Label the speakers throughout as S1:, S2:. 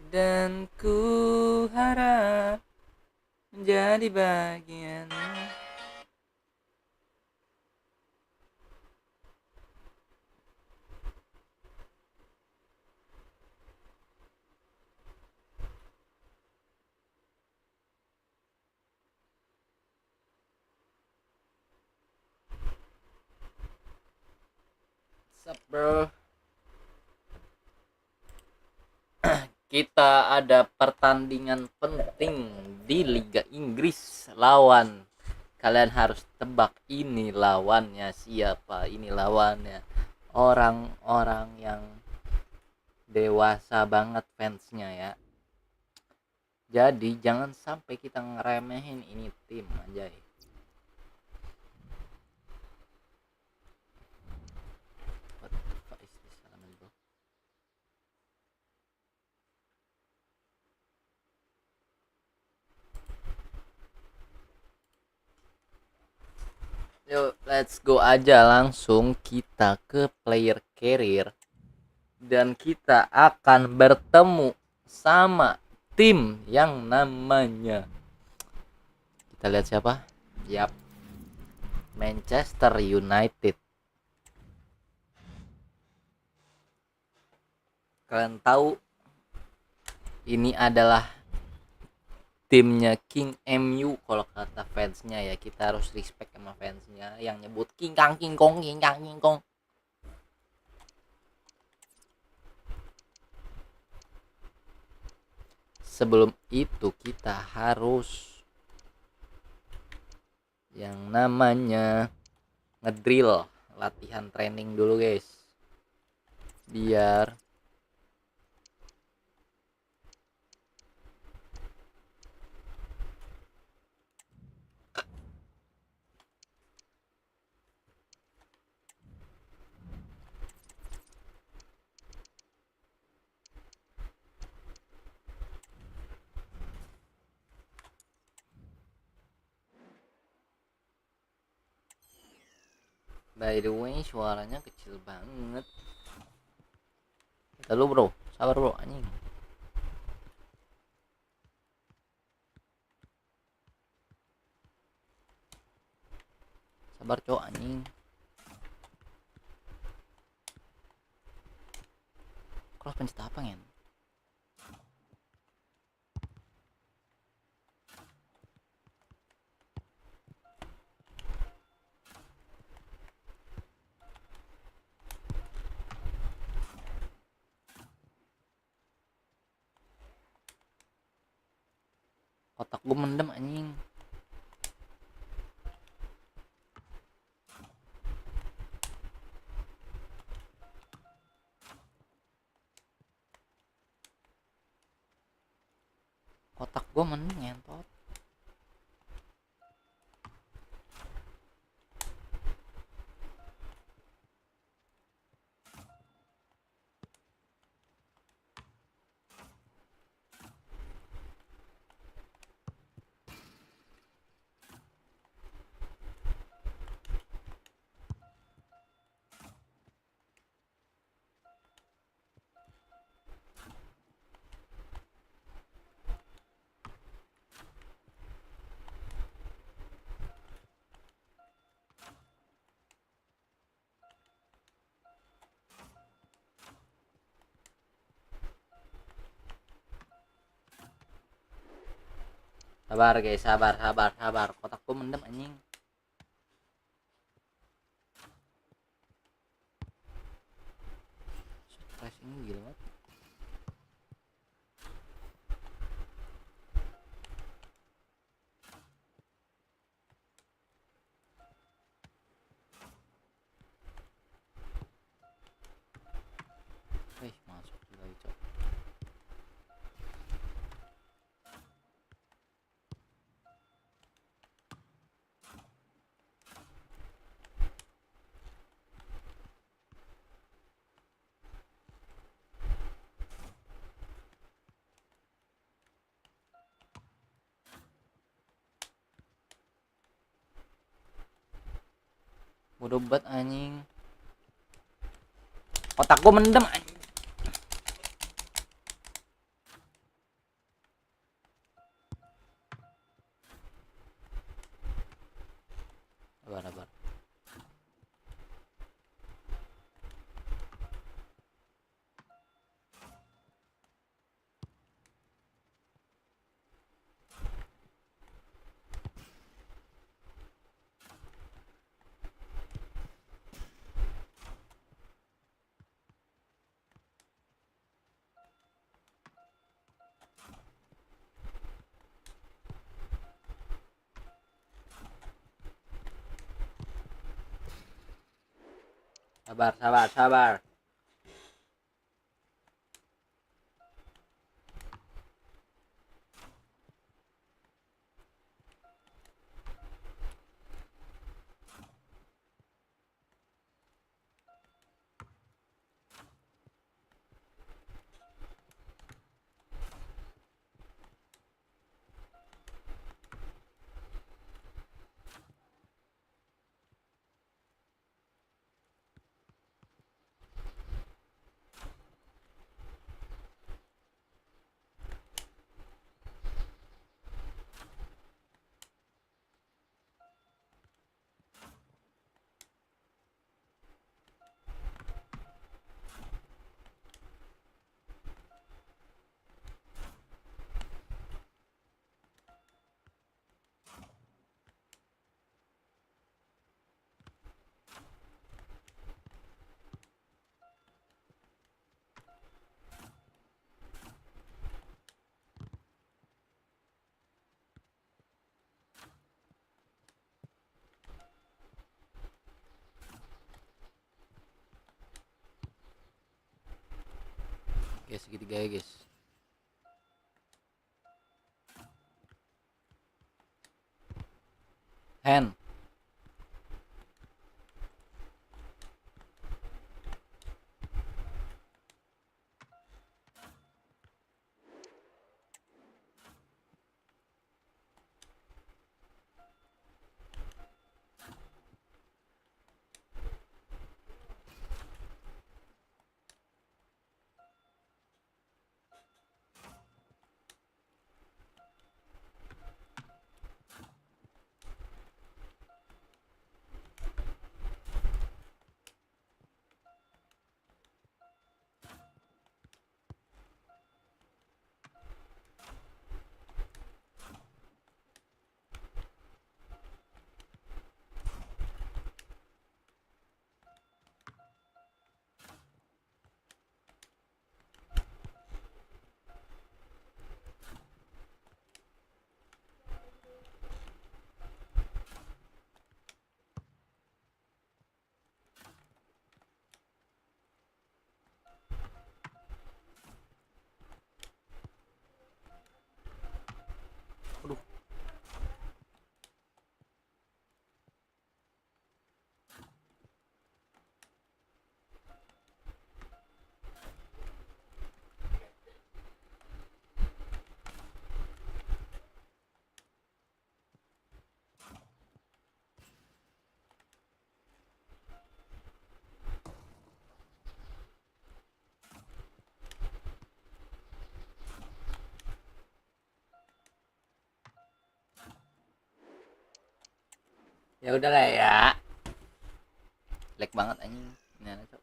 S1: Dan ku harap menjadi bagian. Sup bro, kita ada pertandingan penting di Liga Inggris lawan. Kalian harus tebak ini lawannya siapa. Ini lawannya orang-orang yang dewasa banget fansnya ya. Jadi jangan sampai kita ngeremehin ini tim aja ya. What the fuck is this element, bro? Yuk, let's go aja langsung kita ke player carrier dan kita akan bertemu sama tim yang namanya, kita lihat siapa? Yap, Manchester United. Kalian tahu ini adalah timnya King MU kalau kata fansnya ya. Kita harus respect sama fansnya yang nyebut King Kang King Kong King Kang King Kong. Sebelum itu kita harus yang namanya ngedrill, latihan training dulu guys, biar by the way suaranya kecil banget. Lalu bro, sabar bro anjing. Sabar cowok anjing. Kalau pencet apa ngen? Kotak gue mendem anjing. Kotak gue mendem ngentot. Sabar guys, sabar. Kotak gue mendem anjing. Stres ini gila banget. Masuk lagi cok. Bodoh banget anjing. Otak gua mendem anjing. Sabar. Sabar. Guys, segitiga ya guys. Hand. Aduh. Ya udah lah ya. Lag banget anjing. Ini tuh.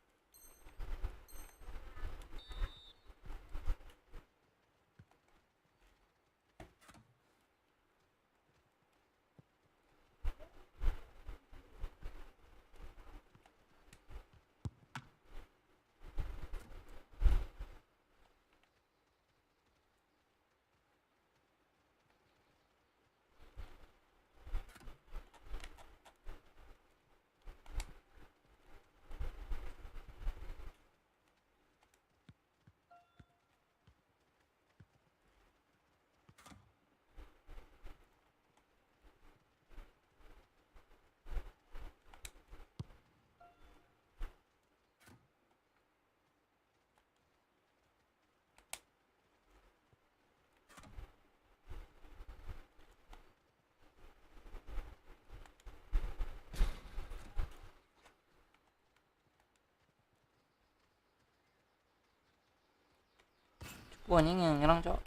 S1: Anjing yang nyerang, cok.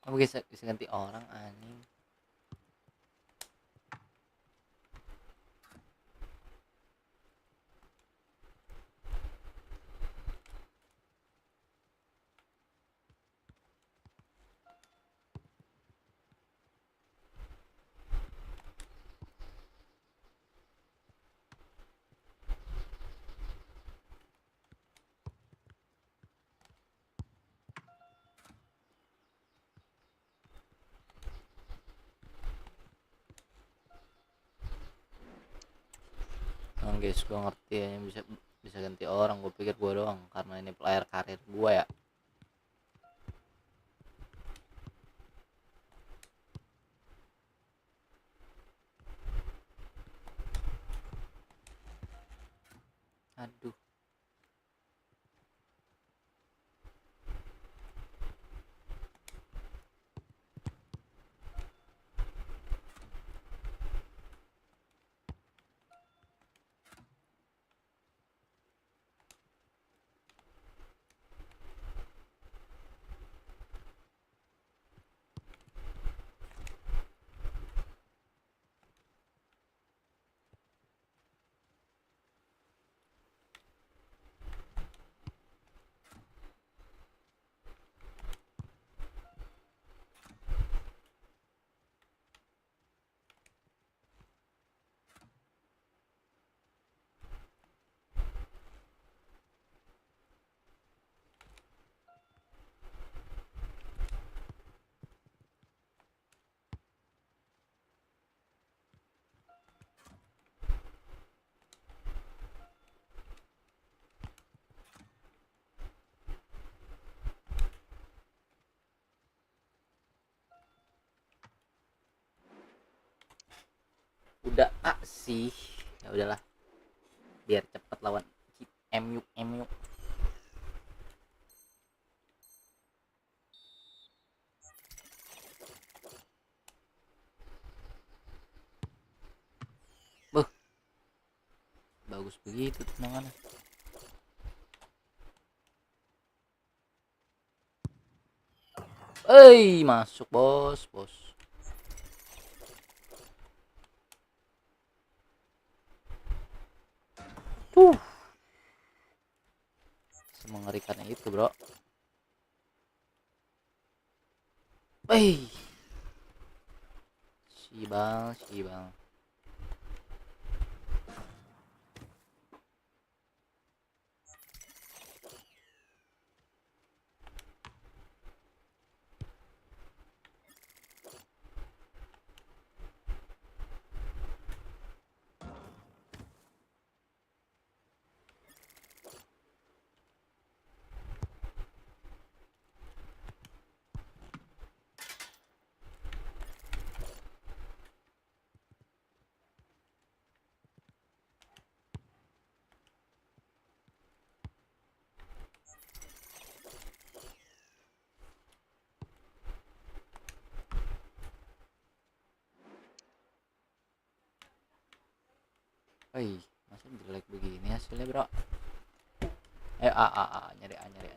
S1: Kamu bisa ganti orang anjing. Nah, guys, gue ngerti ya, bisa bisa ganti orang. Gue pikir gue doang karena ini player karir gue ya. Aduh. Udah sih. Ya udahlah. Biar cepet lawan MU. Beuh. Bagus begitu tendangannya. Masuk, bos. Tuh. Semengerikannya itu, bro. Si bang. Wih, masa jelek begini hasilnya bro. Ayo nyari nyari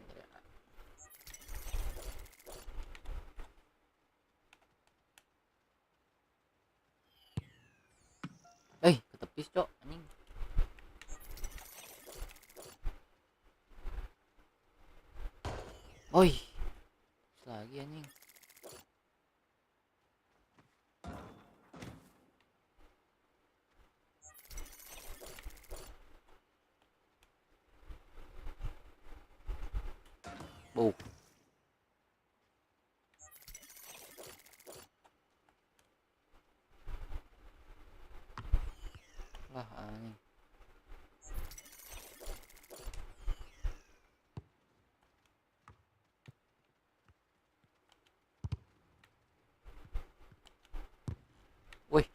S1: A. Ketepis cok anjing. Oi, lagi anjing. Lah anjing. Wih.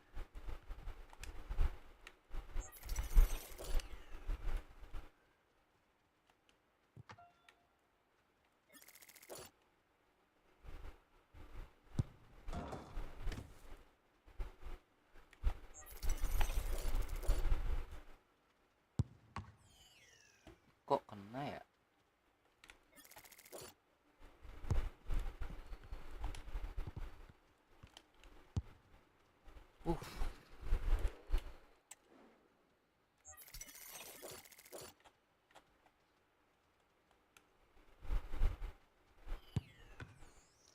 S1: Kok kena ya?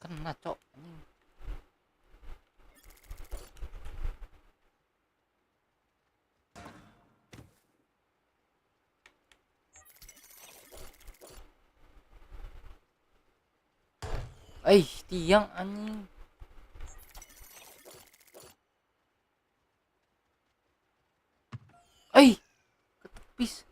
S1: Kena cok anjing. Tiang anjing. Ketepis.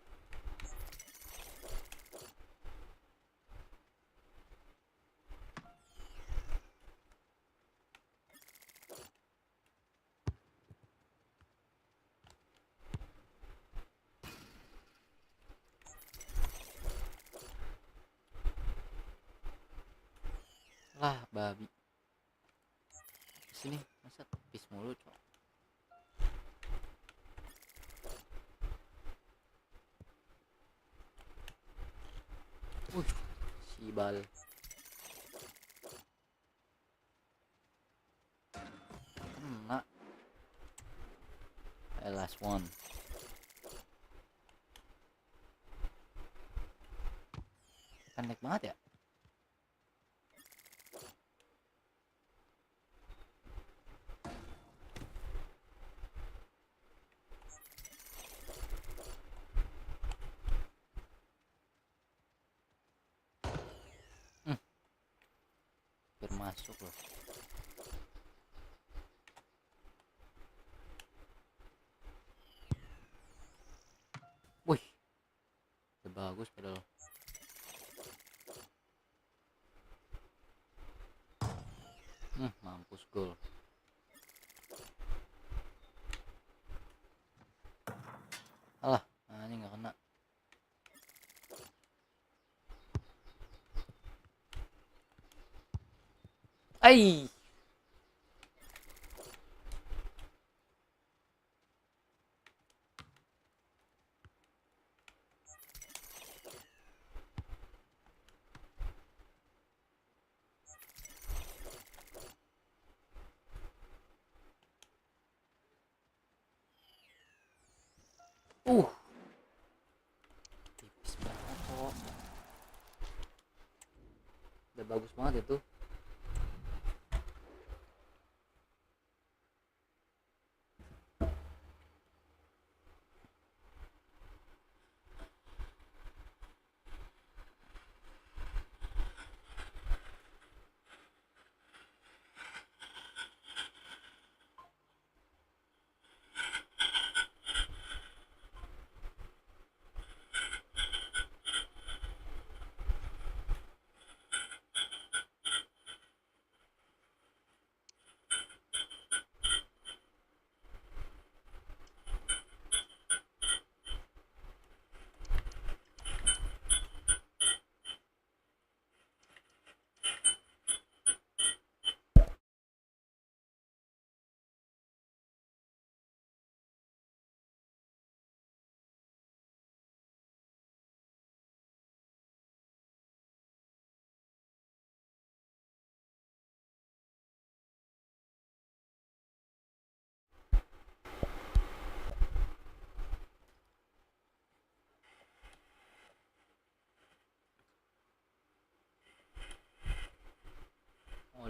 S1: Lah babi. Sini masa tepis mulu cok. Sibal. Kena. Last one. Pendek banget ya. Masuk loh. Wih, udah bagus padahal. Mampus gol. Alah, ini nggak kena. Tipis banget kok. Udah bagus banget itu.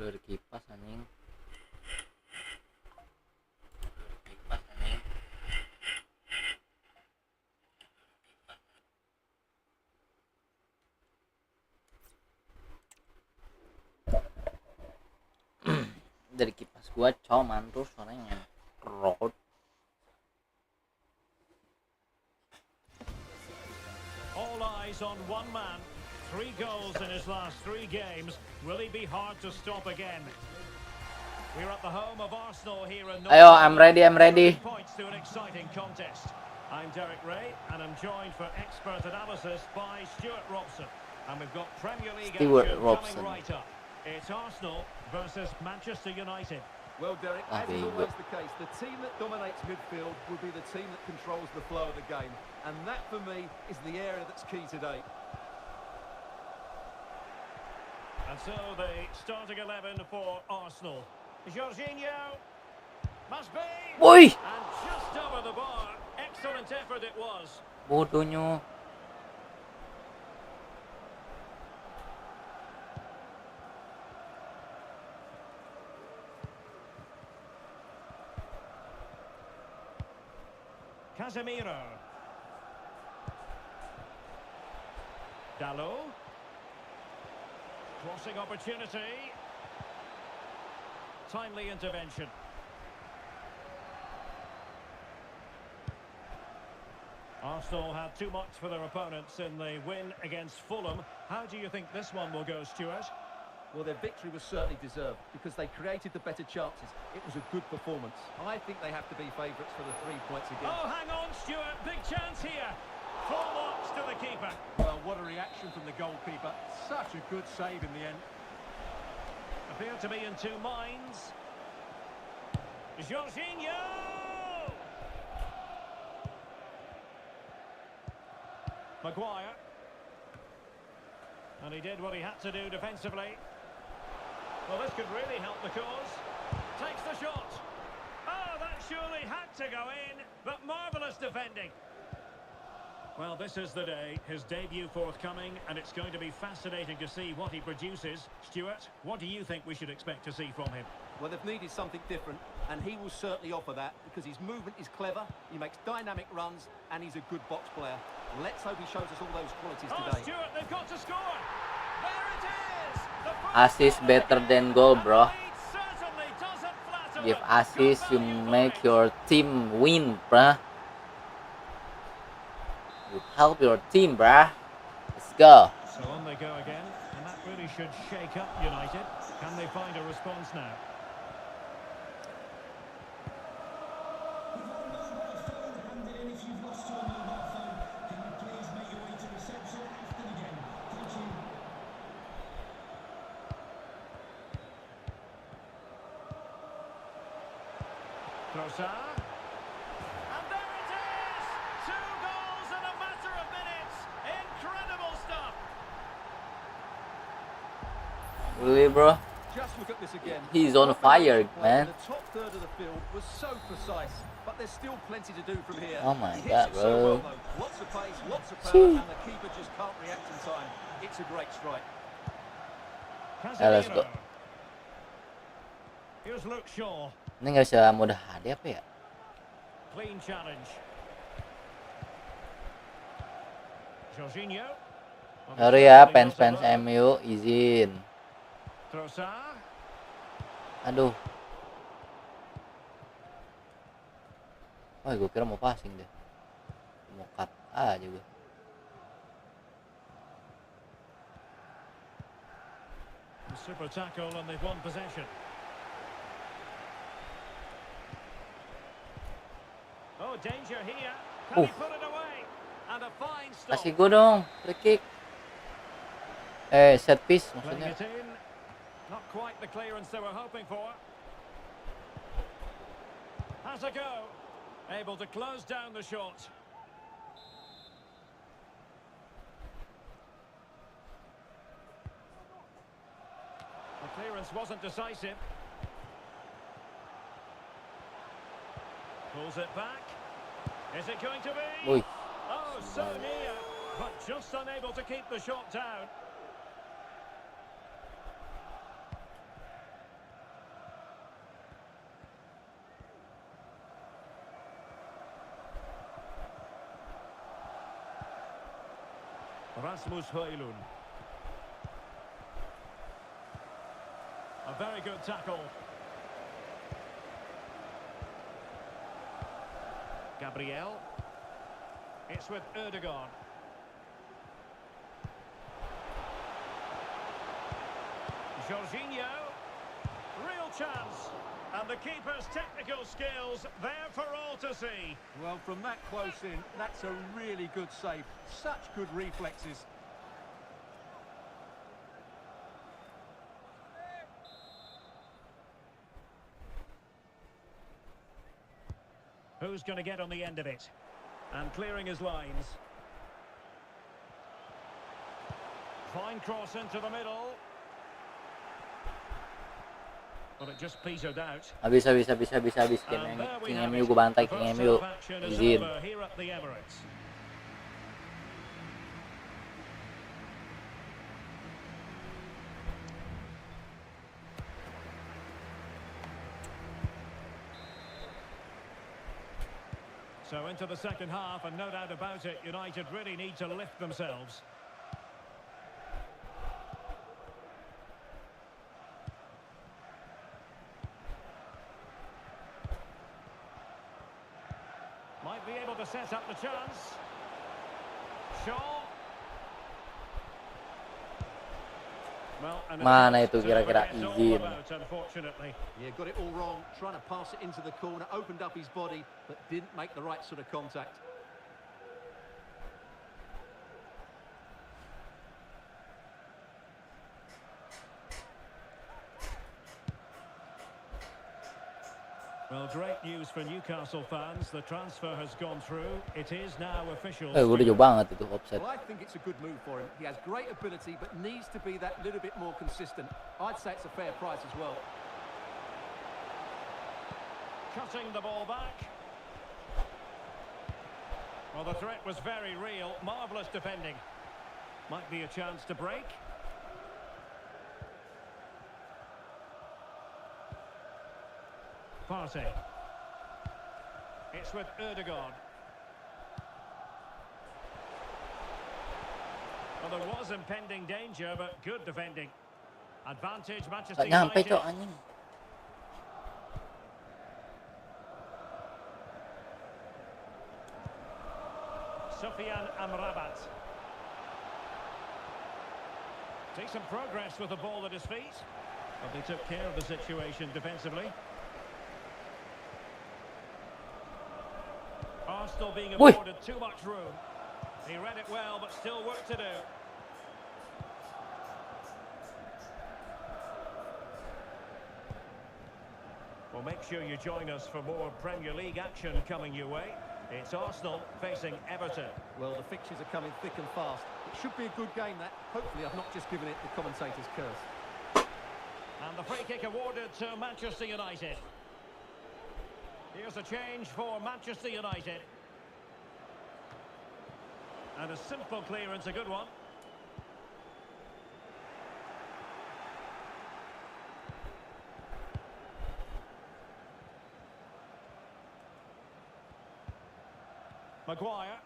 S1: Dari kipas anjing. Dari kipas gua coman terus suaranya road.
S2: All eyes on one man. 3 goals in his last 3 games. Will he be hard to stop again? We're at the home of Arsenal here in
S1: Ayo, I'm ready.
S2: Points to an exciting contest. I'm Derek Ray, and I'm joined for expert analysis by Stuart Robson. And we've got Premier League action coming right up. It's Arsenal versus Manchester United.
S3: Well, Derek, as is always the case, the team that dominates midfield will be the team that controls the flow of the game. And that, for me, is the area that's key today.
S2: And so the starting 11 for Arsenal. Jorginho. Must be.
S1: Woi.
S2: And just over the bar. Excellent effort it was.
S1: Bodohnya.
S2: Casemiro. Dalot. Crossing opportunity. Timely intervention. Arsenal had too much for their opponents in the win against Fulham. How do you think this one will go, Stuart?
S3: Well, their victory was certainly deserved because they created the better chances. It was a good performance. I think they have to be favourites for the 3 points again.
S2: Oh, hang on, Stuart. Big chance here. Full marks to the keeper.
S3: Well, what a reaction from the goalkeeper. Such a good save in the end.
S2: Appeared to be in 2 minds. Jorginho! Maguire. And he did what he had to do defensively. Well, this could really help the cause. Takes the shot. Oh, that surely had to go in, but marvellous defending. Well, this is the day, his debut forthcoming, and it's going to be fascinating to see what he produces. Stuart, what do you think we should expect to see from him?
S3: Well, they've needed something different, and he will certainly offer that because his movement is clever, he makes dynamic runs, and he's a good box player. Let's hope he shows us all those qualities today.
S2: Stuart, they've got to score! There it is!
S1: Assist better than goal, bro. Give assist, you make your team win, bruh. You help your team, bruh. Let's go.
S2: So on they go again, and that really should shake up United. Can they find a response now? Trossard. And there it is! 2 goals in a matter of minutes. Incredible stuff.
S1: Really, bro?
S3: Just look at this again.
S1: He's on fire, man.
S3: The top third of the field was so precise, but there's still plenty to do from here.
S1: Oh my
S3: He
S1: God,
S3: hits it
S1: bro.
S3: so well, though. Lots of pace, lots of power, and the keeper just can't react in time. It's a great strike.
S1: Let's go.
S2: Here's Luke Shaw.
S1: Ini nggak bisa mudah hadi apa ya?
S2: Clean challenge. Jorginho.
S1: Sorry ya, fans MU, izin.
S2: Trossard.
S1: Aduh. Oh, gue kira mau passing deh. Mau cut aja gue.
S2: Super tackle and they've won possession. Oh, danger here. Can he put it away? And a fine stop.
S1: Kasih gue dong, free kick. Set piece maksudnya.
S2: Playing it in. Not quite the clearance they were hoping for. Has a go. Able to close down the shot. The clearance wasn't decisive. Pulls it back. Is it going to be?
S1: Ui.
S2: Oh, so near, but just unable to keep the shot down. Rasmus Højlund. A very good tackle. Gabriel. It's with Erdogan. Jorginho. Real chance. And the keeper's technical skills there for all to see.
S3: Well, from that close in, that's a really good save. Such good reflexes.
S2: Who's going to get on the end of it? And clearing his lines. Fine cross into the middle. Well, it just petered out.
S1: Habis.
S2: And there we
S1: King
S2: have
S1: MU
S2: it.
S1: gue bantai,
S2: The
S1: King
S2: first
S1: MU.
S2: half action is
S1: Izin.
S2: over here at the Emirates. So into the second half, and no doubt about it, United really need to lift themselves. Might be able to set up the chance. Shaw. Well, and
S1: Mana
S2: attempt
S1: itu
S2: to
S1: kira-kira
S2: get all
S1: izin.
S2: about, unfortunately.
S3: Yeah, got it all wrong. Trying to pass it into the corner, opened up his body, but didn't make the right sort of contact.
S2: Well, great news for Newcastle fans. The transfer has gone through. It is now official.
S1: Gue udah jauh banget itu offset.
S3: Well, I think it's a good move for him. He has great ability, but needs to be that little bit more consistent. I'd say it's a fair price as well.
S2: Cutting the ball back. Well, the threat was very real. Marvellous defending. Might be a chance to break. Partey. It's with Erdogan. Well, there was impending danger, but good defending. Advantage, Manchester
S1: Gak nyampe
S2: United.
S1: cok anjing.
S2: Sufyan Amrabat. Decent progress with the ball at his feet. But they took care of the situation defensively. Arsenal being
S1: Ui.
S2: afforded too much room. He read it well, but still work to do. Well, make sure you join us for more Premier League action coming your way. It's Arsenal facing Everton.
S3: Well, the fixtures are coming thick and fast. It should be a good game, that. Hopefully, I've not just given it the commentator's curse.
S2: And the free kick awarded to Manchester United. Here's a change for Manchester United. And a simple clearance, a good one. Maguire.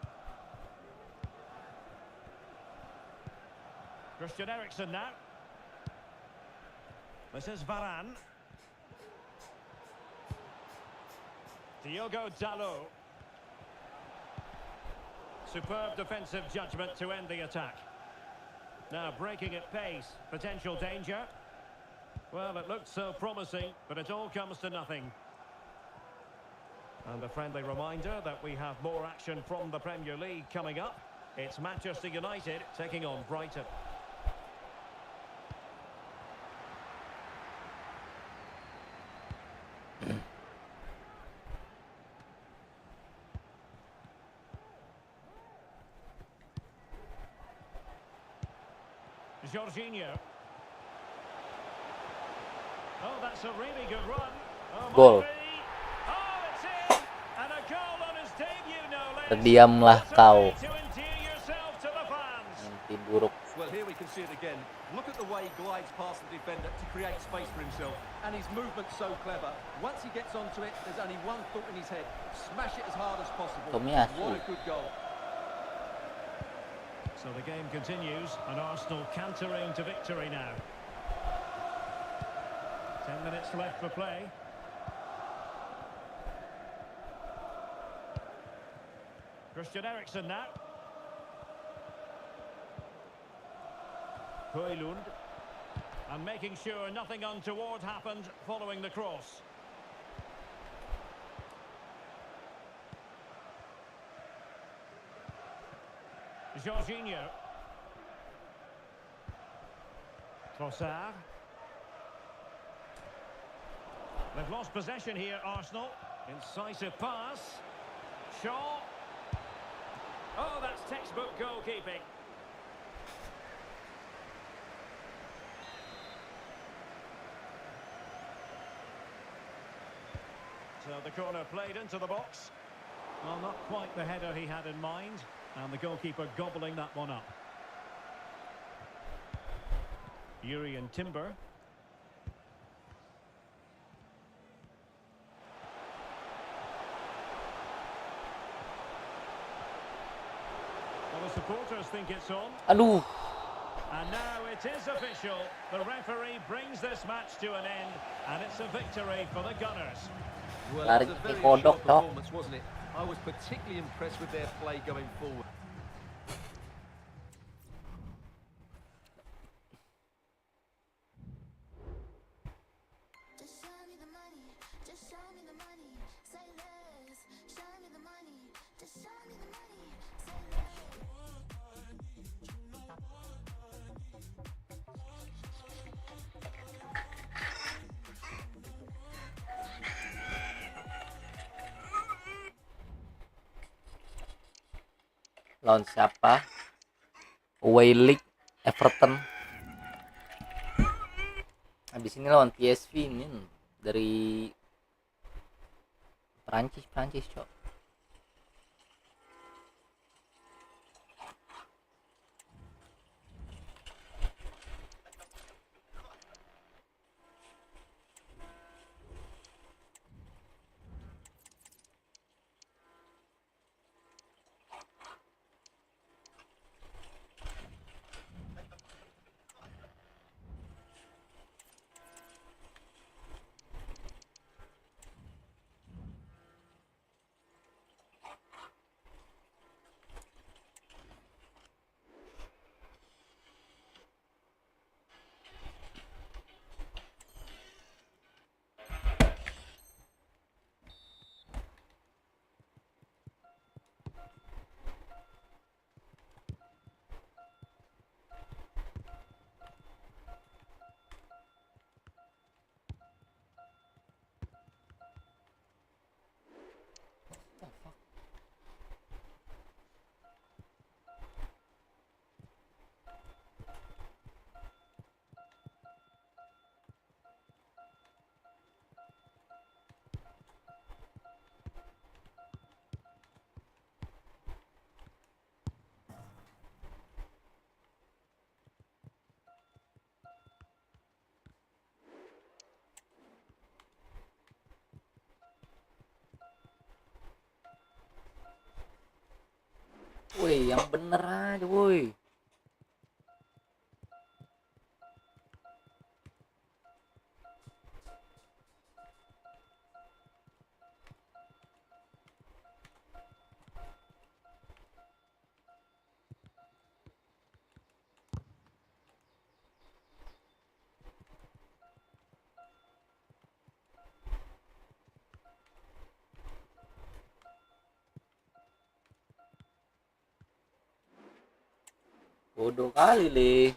S2: Christian Eriksen now. This is Varane. Diogo Dalot. Superb defensive judgment to end the attack. Now breaking at pace. Potential danger. Well, it looked so promising, but it all comes to nothing. And a friendly reminder that we have more action from the Premier League coming up. It's Manchester United taking on Brighton. Jorginho. Oh, that's a really good run. Oh,
S1: Gol.
S2: might be. Oh, it's in. And a goal on his debut, no less.
S1: Terdiamlah kau.
S2: To endear yourself to the fans.
S1: Mimpi buruk.
S3: Well, here we can see it again. Look at the way he glides past the defender to create space for himself. And his movement's so clever. Once he gets onto it, there's only one thought in his head. Smash it as hard as possible.
S1: Tomiyasu.
S3: What a good goal.
S2: So the game continues, and Arsenal cantering to victory now. 10 minutes left for play. Christian Eriksen now. Højlund. And making sure nothing untoward happened following the cross. Jorginho. Trossard. They've lost possession here, Arsenal. Incisive pass. Shaw. Oh, that's textbook goalkeeping. So the corner played into the box. Well, not quite the header he had in mind. And the goalkeeper gobbling that one up. Yuri and Timber. Well, the supporters think it's on.
S1: Aduh.
S2: And now it is official. The referee brings this match to an end. And it's a victory for the Gunners.
S3: Well,
S1: Lari
S3: it was a very
S1: kodok,
S3: assured
S1: toh.
S3: performance, wasn't it? I was particularly impressed with their play going forward.
S4: Just show me the money, just show me the money, say less. Show me the money, just show me the money, say less.
S1: Lawan siapa? Away League Everton. Habis ini lawan PSV ini dari Prancis, Cok. Woi, yang bener aja, woi. Bodoh kali, Le.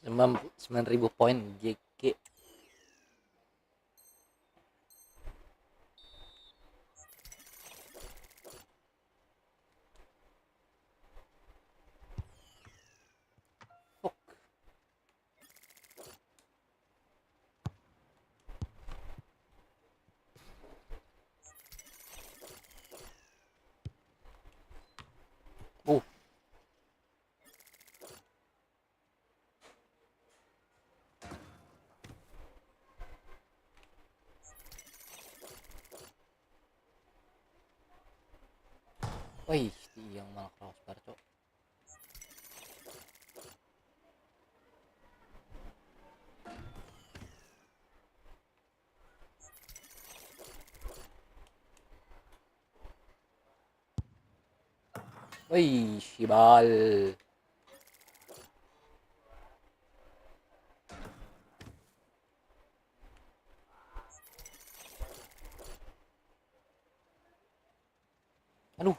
S1: 9.000 poin GG. Fuck. Uh. Wih, yang malah crossbar, cok. Wih, Shibal. Aduh.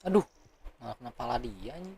S1: Aduh, malah kena pala dia nih.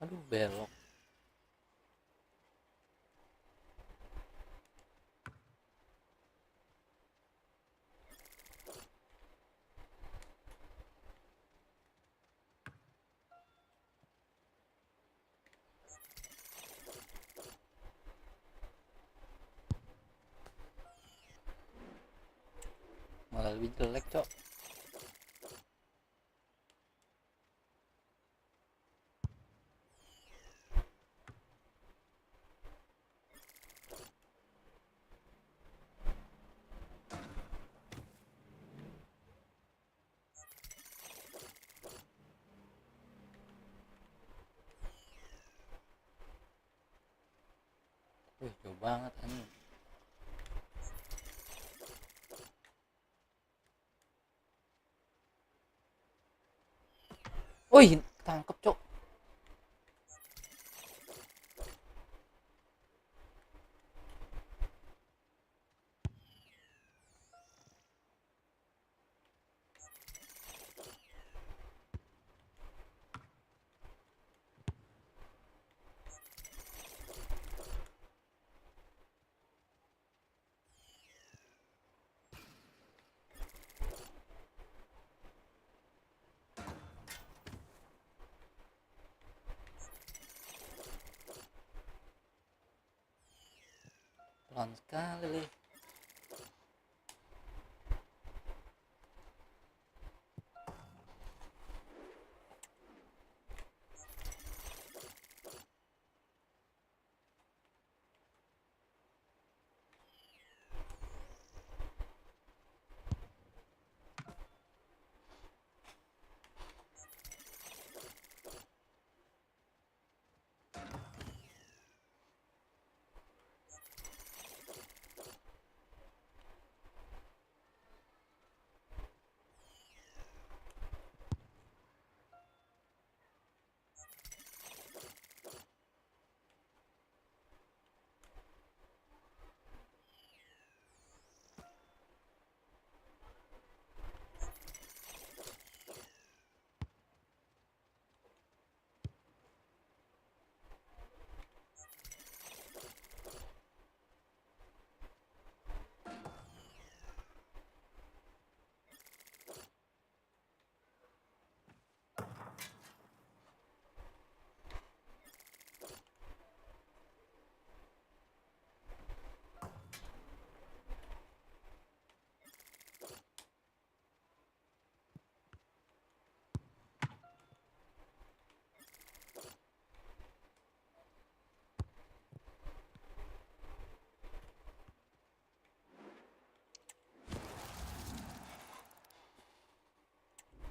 S1: Aduh, belok. Malah lebih jelek, cok. Wih, jauh banget anjing. Wih, tangkep, cok. Pelan sekali lih.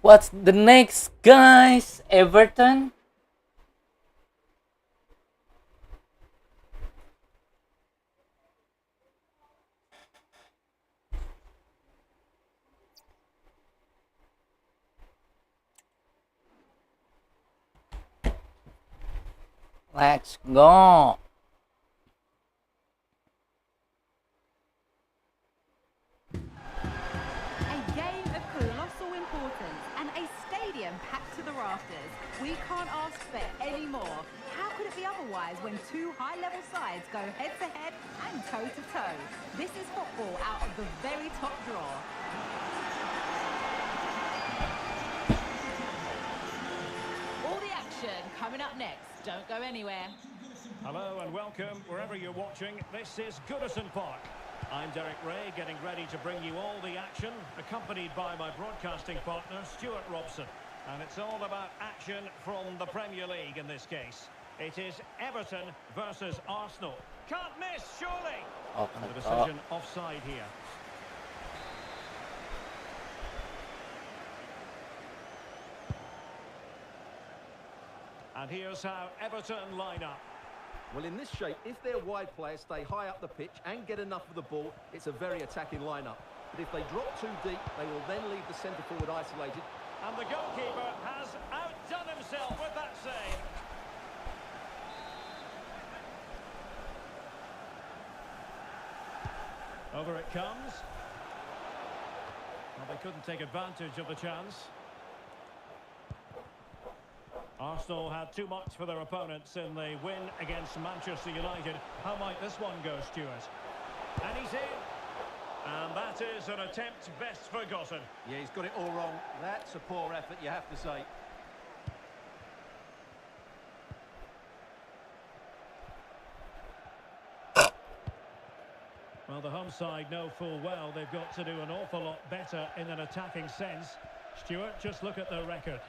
S1: What's the next, guys? Everton? Let's go.
S5: A game of colossal importance and a stadium packed to the rafters. We can't ask for any more. How could it be otherwise when two high-level sides go head-to-head and toe-to-toe? This is football out of the very top drawer. All the action coming up next. Don't go anywhere.
S2: Hello and welcome wherever you're watching. This is Goodison Park. I'm Derek Ray, getting ready to bring you all the action, accompanied by my broadcasting partner, Stuart Robson. And it's all about action from the Premier League in this case. It is Everton versus Arsenal. Can't miss, surely! And the decision offside here. And here's how Everton line up.
S3: Well, in this shape, if their wide players stay high up the pitch and get enough of the ball, it's a very attacking lineup. But if they drop too deep, they will then leave the centre forward isolated.
S2: And the goalkeeper has outdone himself with that save. Over it comes. Well, they couldn't take advantage of the chance. Arsenal had too much for their opponents in the win against Manchester United. How might this one go, Stuart? And he's in. And that is an attempt best forgotten.
S3: Yeah, he's got it all wrong. That's a poor effort, you have to say.
S2: Well, the home side know full well they've got to do an awful lot better in an attacking sense. Stuart, just look at their record.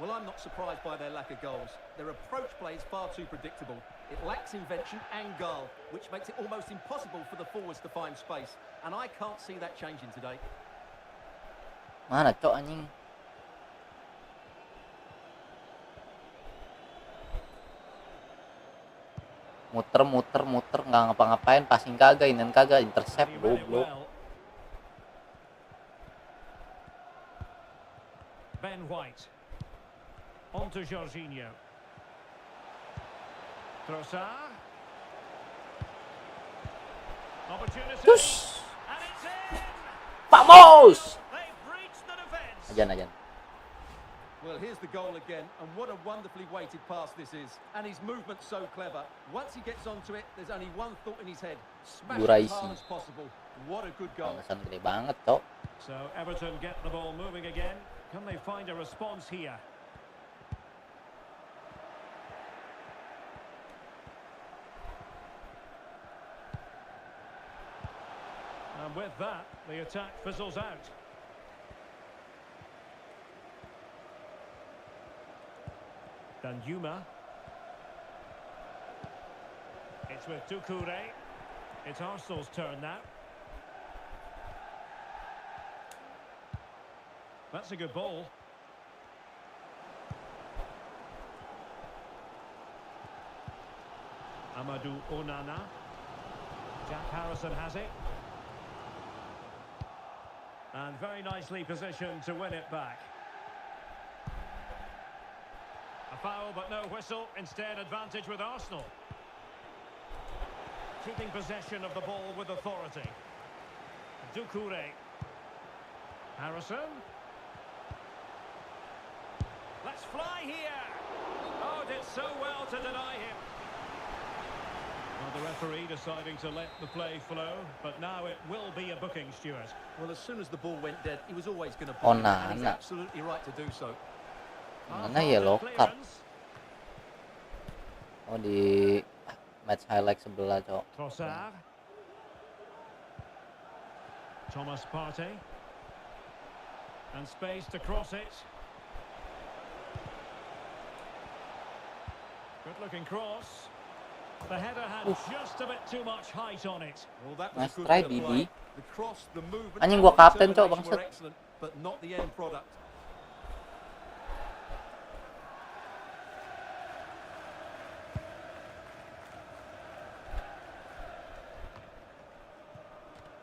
S3: Well, I'm not surprised by their lack of goals. Their approach play is far too predictable. It lacks invention and goal, which makes it almost impossible for the forwards to find space. And I can't see that changing today.
S1: Mana cok anjing? Muter nggak ngapa-ngapain, passing kagak, inan kagak, intercept goblok.
S2: Ben White. On to Jorginho. Trossard. Opportunity.
S1: Tush!
S2: And it's in!
S1: Vamos!
S2: They've breached the defence.
S1: Ajan.
S3: Well, here's the goal again, and what a wonderfully weighted pass this is. And his movement's so clever. Once he gets onto it, there's only one thought in his head. Smash it as hard as possible. What a good goal.
S1: Alasan gede banget, cok.
S2: So Everton get the ball moving again. Can they find a response here? And with that, the attack fizzles out. Danjuma. It's with Dukung. It's Arsenal's turn now. That's a good ball. Amadou Onana. Jack Harrison has it. And very nicely positioned to win it back. A foul but no whistle, instead advantage with Arsenal. Keeping possession of the ball with authority. Dukung. Harrison. Let's fly here. Oh, did so well to deny him. Well, the referee deciding to let the play flow, but now it will be a booking, Stuart.
S3: Well, as soon as the ball went dead, he was always going to
S1: Oh,
S3: book it, and he's
S1: nah.
S3: absolutely right to do so.
S1: Mana yellow card. Oh, di match highlight sebelah, cok.
S2: Trossard. Thomas Partey. And space to cross it. Good looking cross. The header had just a bit too much height on it.
S3: Well, that was
S1: Nice
S3: a good
S1: try,
S3: bit of
S1: Didi.
S3: play. The cross, the movement,
S1: Anjing,
S3: and
S1: gua
S3: the
S1: kapten, cok,
S3: determination were
S1: bangsat.
S3: excellent, but not the end product.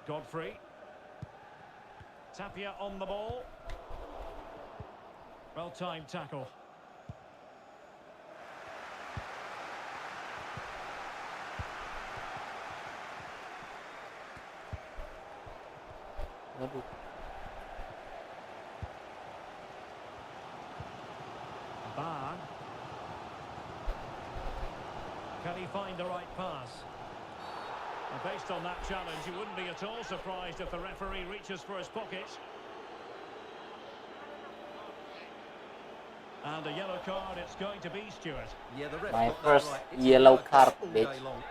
S2: Godfrey. Tapia on the ball. Well-timed tackle.
S1: Waduh.
S2: Bar. Can he find the right pass? And based on that challenge, you wouldn't be at all surprised if the referee reaches for his pocket. And a yellow card it's going to be, Stuart.
S3: Yeah, the ref
S1: My
S3: got that
S1: first
S3: right. It's a
S1: yellow card,
S3: all day
S1: bitch.
S3: long.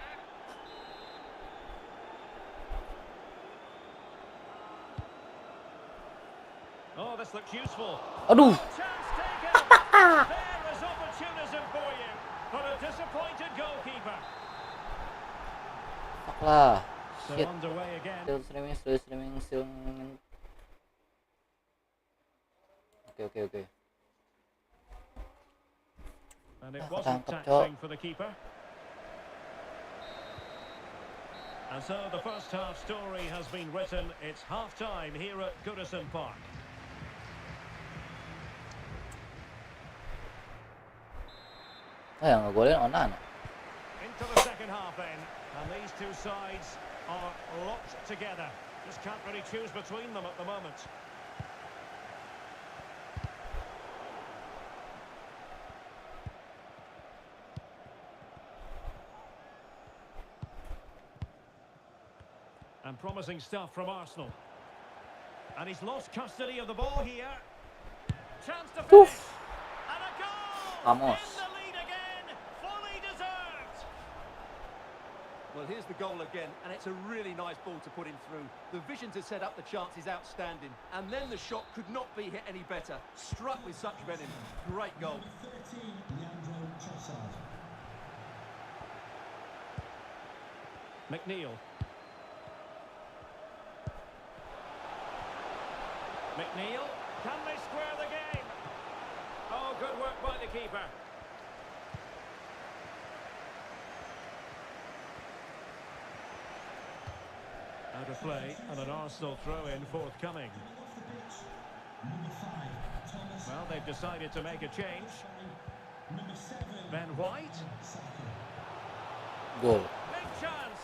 S2: Oh, this looks useful.
S1: Aduh.
S2: Chance taken. There is opportunism for you, but a disappointed goalkeeper.
S1: Fuck lah.
S2: So
S1: Shit.
S2: underway again.
S1: Still streaming. Okay.
S2: And it
S1: Ah,
S2: wasn't
S1: ketangkep,
S2: taxing for the keeper. And so the first half story has been written. It's half-time here at Goodison Park.
S1: Oh, yang ngegolin Onan.
S2: Into the second half then. And these two sides are locked together. Just can't really choose between them at the moment. And promising stuff from Arsenal. And he's lost custody of the ball here. Chance to finish. And a goal!
S1: Vamos.
S2: In the lead again. Fully deserved.
S3: Well, here's the goal again, and it's a really nice ball to put him through. The vision to set up the chance is outstanding, and then the shot could not be hit any better. Struck with such venom. Great goal.
S2: McNeil. McNeil, can they square the game? Oh, good work by the keeper. Out of play, and an Arsenal throw-in forthcoming. Well, they've decided to make a change. Ben White.
S1: Goal.
S2: Big chance.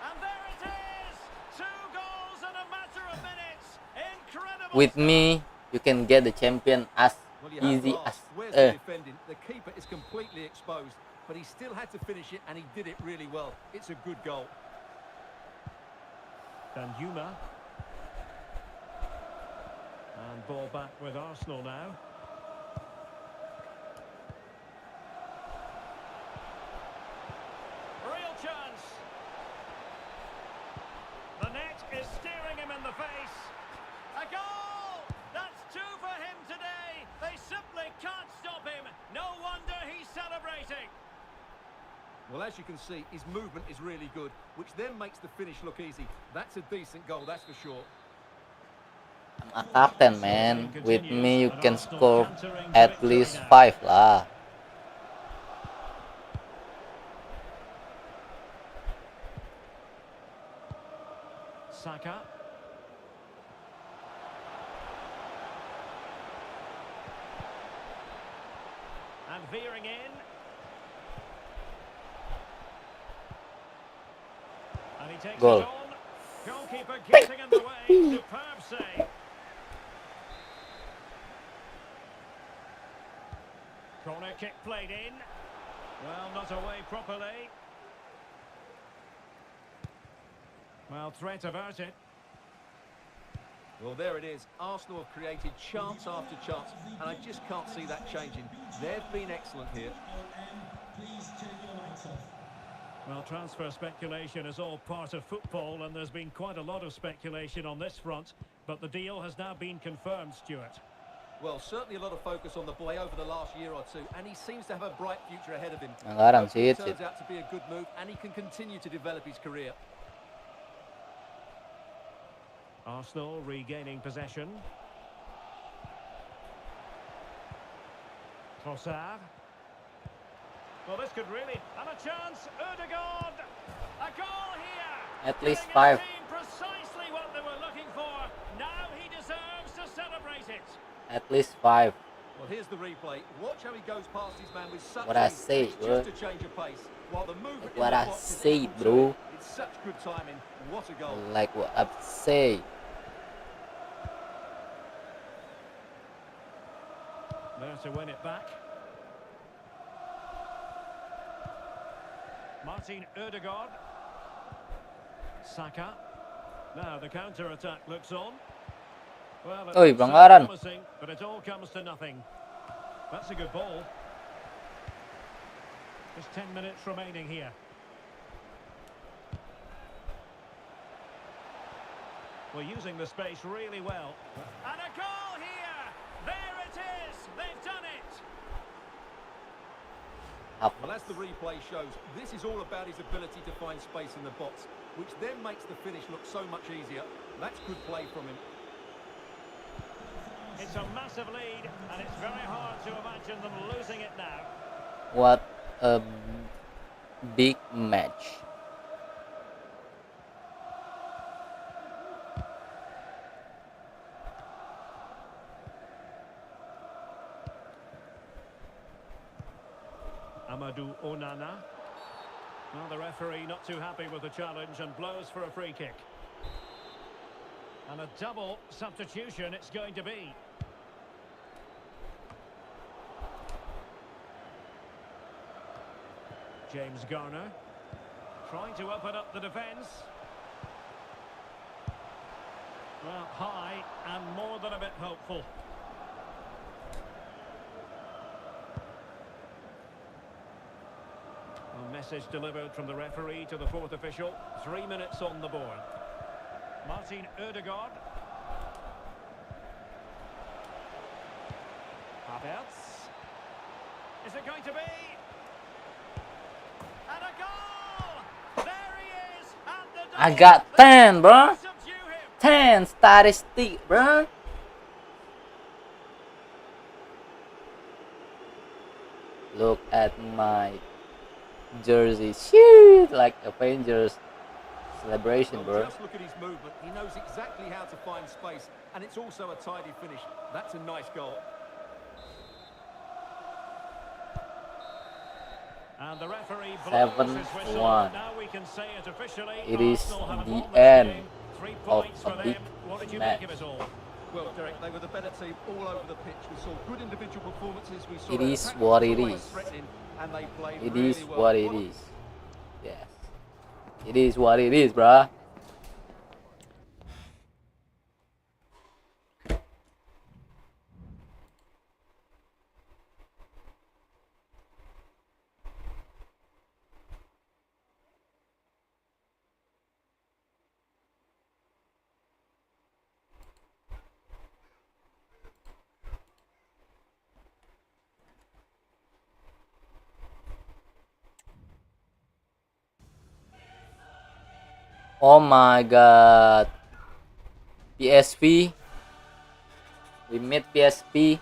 S2: And there it is! 2 goals in a matter of minutes. Incredible.
S1: With me, you can get the champion as
S3: Well, you have
S1: easy
S3: to
S1: as.
S3: ask, where's the defending? The keeper is completely exposed, but he still had to finish it, and he did it really well. It's a good goal.
S2: Danjuma. And ball back with Arsenal now. Real chance. The net is staring him in the face. A goal! That's 2 for him today. They simply can't stop him. No wonder he's celebrating.
S3: Well, as you can see, his movement is really good, which then makes the finish look easy. That's a decent goal, that's for sure.
S1: I'm a captain, man. With me, you can score at least 5 lah.
S2: Saka. And veering in. And he takes
S1: Goal.
S2: it on. Goalkeeper getting in the way. Superb save. Corner kick played in. Well, not away properly. Well, threat averted.
S3: Well, there it is. Arsenal have created chance after chance, and I just can't see that changing. They've been excellent here.
S2: Well, transfer speculation is all part of football, and there's been quite a lot of speculation on this front, but the deal has now been confirmed, Stuart.
S3: Well, certainly a lot of focus on the boy over the last year or two, and he seems to have a bright future ahead of him.
S1: Anggaran
S3: Hopefully it
S1: sih,
S3: turns out to be a good move, and he can continue to develop his career.
S2: Arsenal regaining possession. Trossard. Well, this could really... And a chance, Ødegaard! A goal here!
S1: At least
S2: Giving
S1: 5.
S2: his team precisely it.
S1: At least 5.
S3: Well, here's the replay. Watch how he goes past his man with such
S1: What I
S3: ease.
S1: say,
S3: It's
S1: bro.
S3: just a change of pace. While the movement
S1: Like
S3: in
S1: what
S3: the
S1: I
S3: box is
S1: say,
S3: equal to
S1: bro.
S3: it. It's such good timing. What a goal.
S1: Like what I say.
S2: There to win it back. Martin Ødegaard. Saka. Now the counter-attack looks on. Well, it
S1: Oi,
S2: looks so
S1: pelanggaran.
S2: promising, but it all comes to nothing. That's a good ball. Just 10 minutes remaining here. We're using the space really well. And a goal here! There it is! They've done it!
S1: Up.
S3: Well, as the replay shows, this is all about his ability to find space in the box, which then makes the finish look so much easier. That's good play from him.
S2: It's a massive lead, and it's very hard to imagine them losing it now.
S1: What a big match.
S2: Amadou Onana. Well, the referee not too happy with the challenge and blows for a free kick. And a double substitution it's going to be. James Garner trying to open up the defence. Well, high and more than a bit hopeful. A message delivered from the referee to the fourth official. 3 minutes on the board. Martin Ødegaard. Havertz. Is it going to be? And a goal! There he is! And the
S1: I
S2: double.
S1: got 10, bro.
S2: Subdue him.
S1: 10 statistic, bro. Look at my jersey. Shit, like Avengers celebration,
S3: Well,
S1: bro.
S3: just look at his movement. He knows exactly how to find space, and it's also a tidy finish. That's a nice goal.
S2: And the referee blows his whistle.
S1: 7-1.
S2: Now we can say it officially.
S1: It is
S2: Arsenal have
S1: the
S2: won this
S1: end
S2: game. 3
S1: of
S2: points
S1: a
S2: for
S1: big
S2: them. What did you
S1: match.
S2: make of it all?
S3: Well, Derek, they were the better team all over the pitch. We saw good individual performances. We saw
S1: It
S3: their
S1: is
S3: attack
S1: what
S3: was
S1: it
S3: always
S1: is.
S3: threatening, and they played
S1: It
S3: really
S1: is
S3: well.
S1: what it is. Yes. It is what it is, bruh. Oh my god. PSV. We meet PSV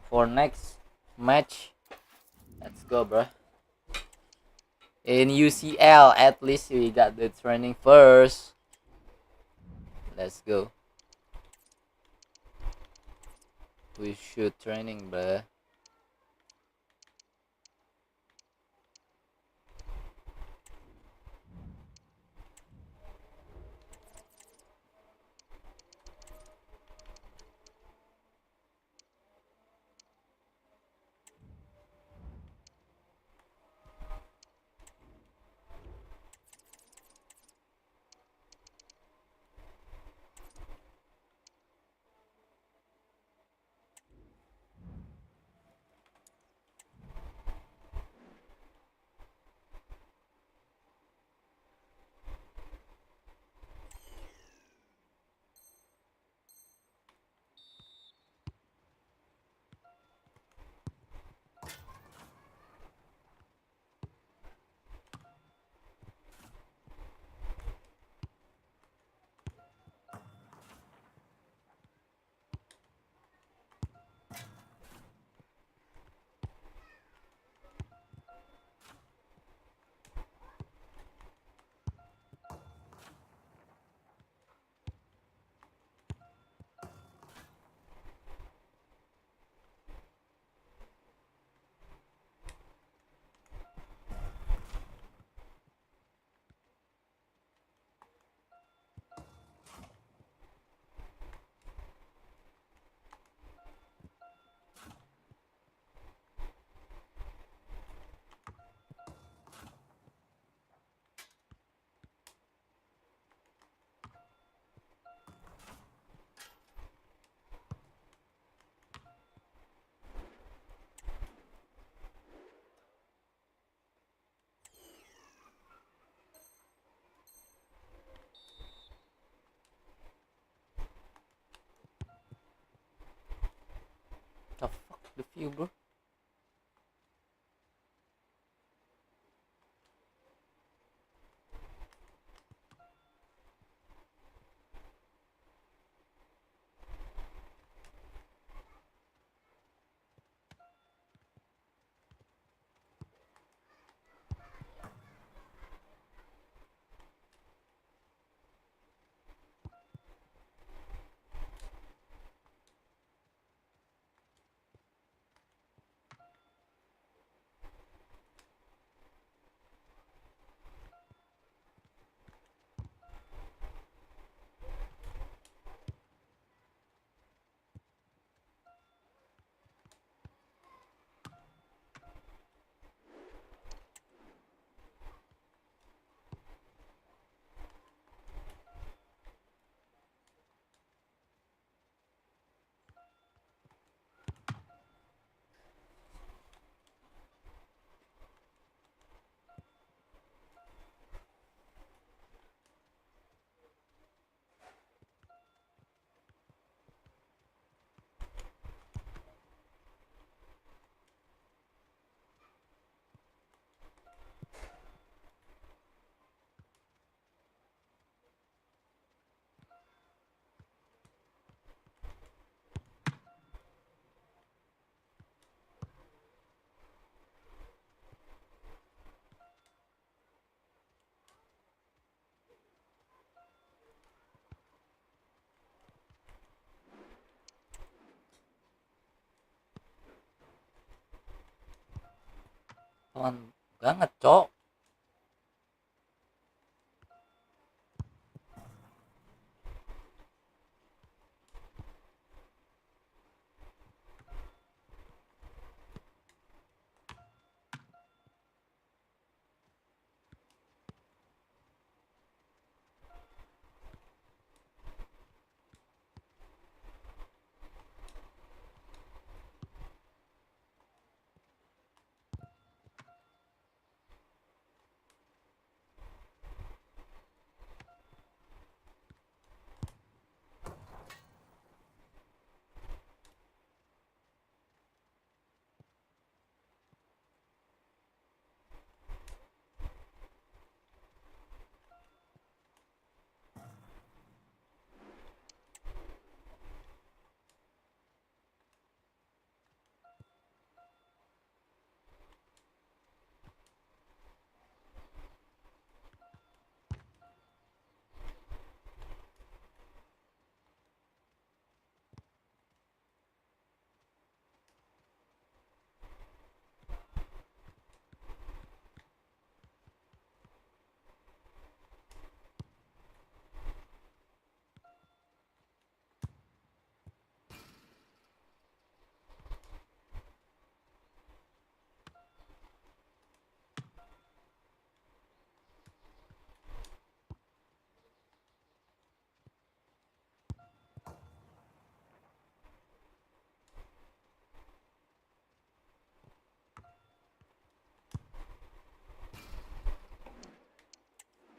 S1: for next match. Let's go, bro. In UCL, at least we got the training first. Let's go. We should training, bro. See you, bro. Pelan banget, Cok.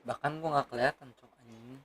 S1: Bahkan gua nggak kelihatan, Cok, anjing.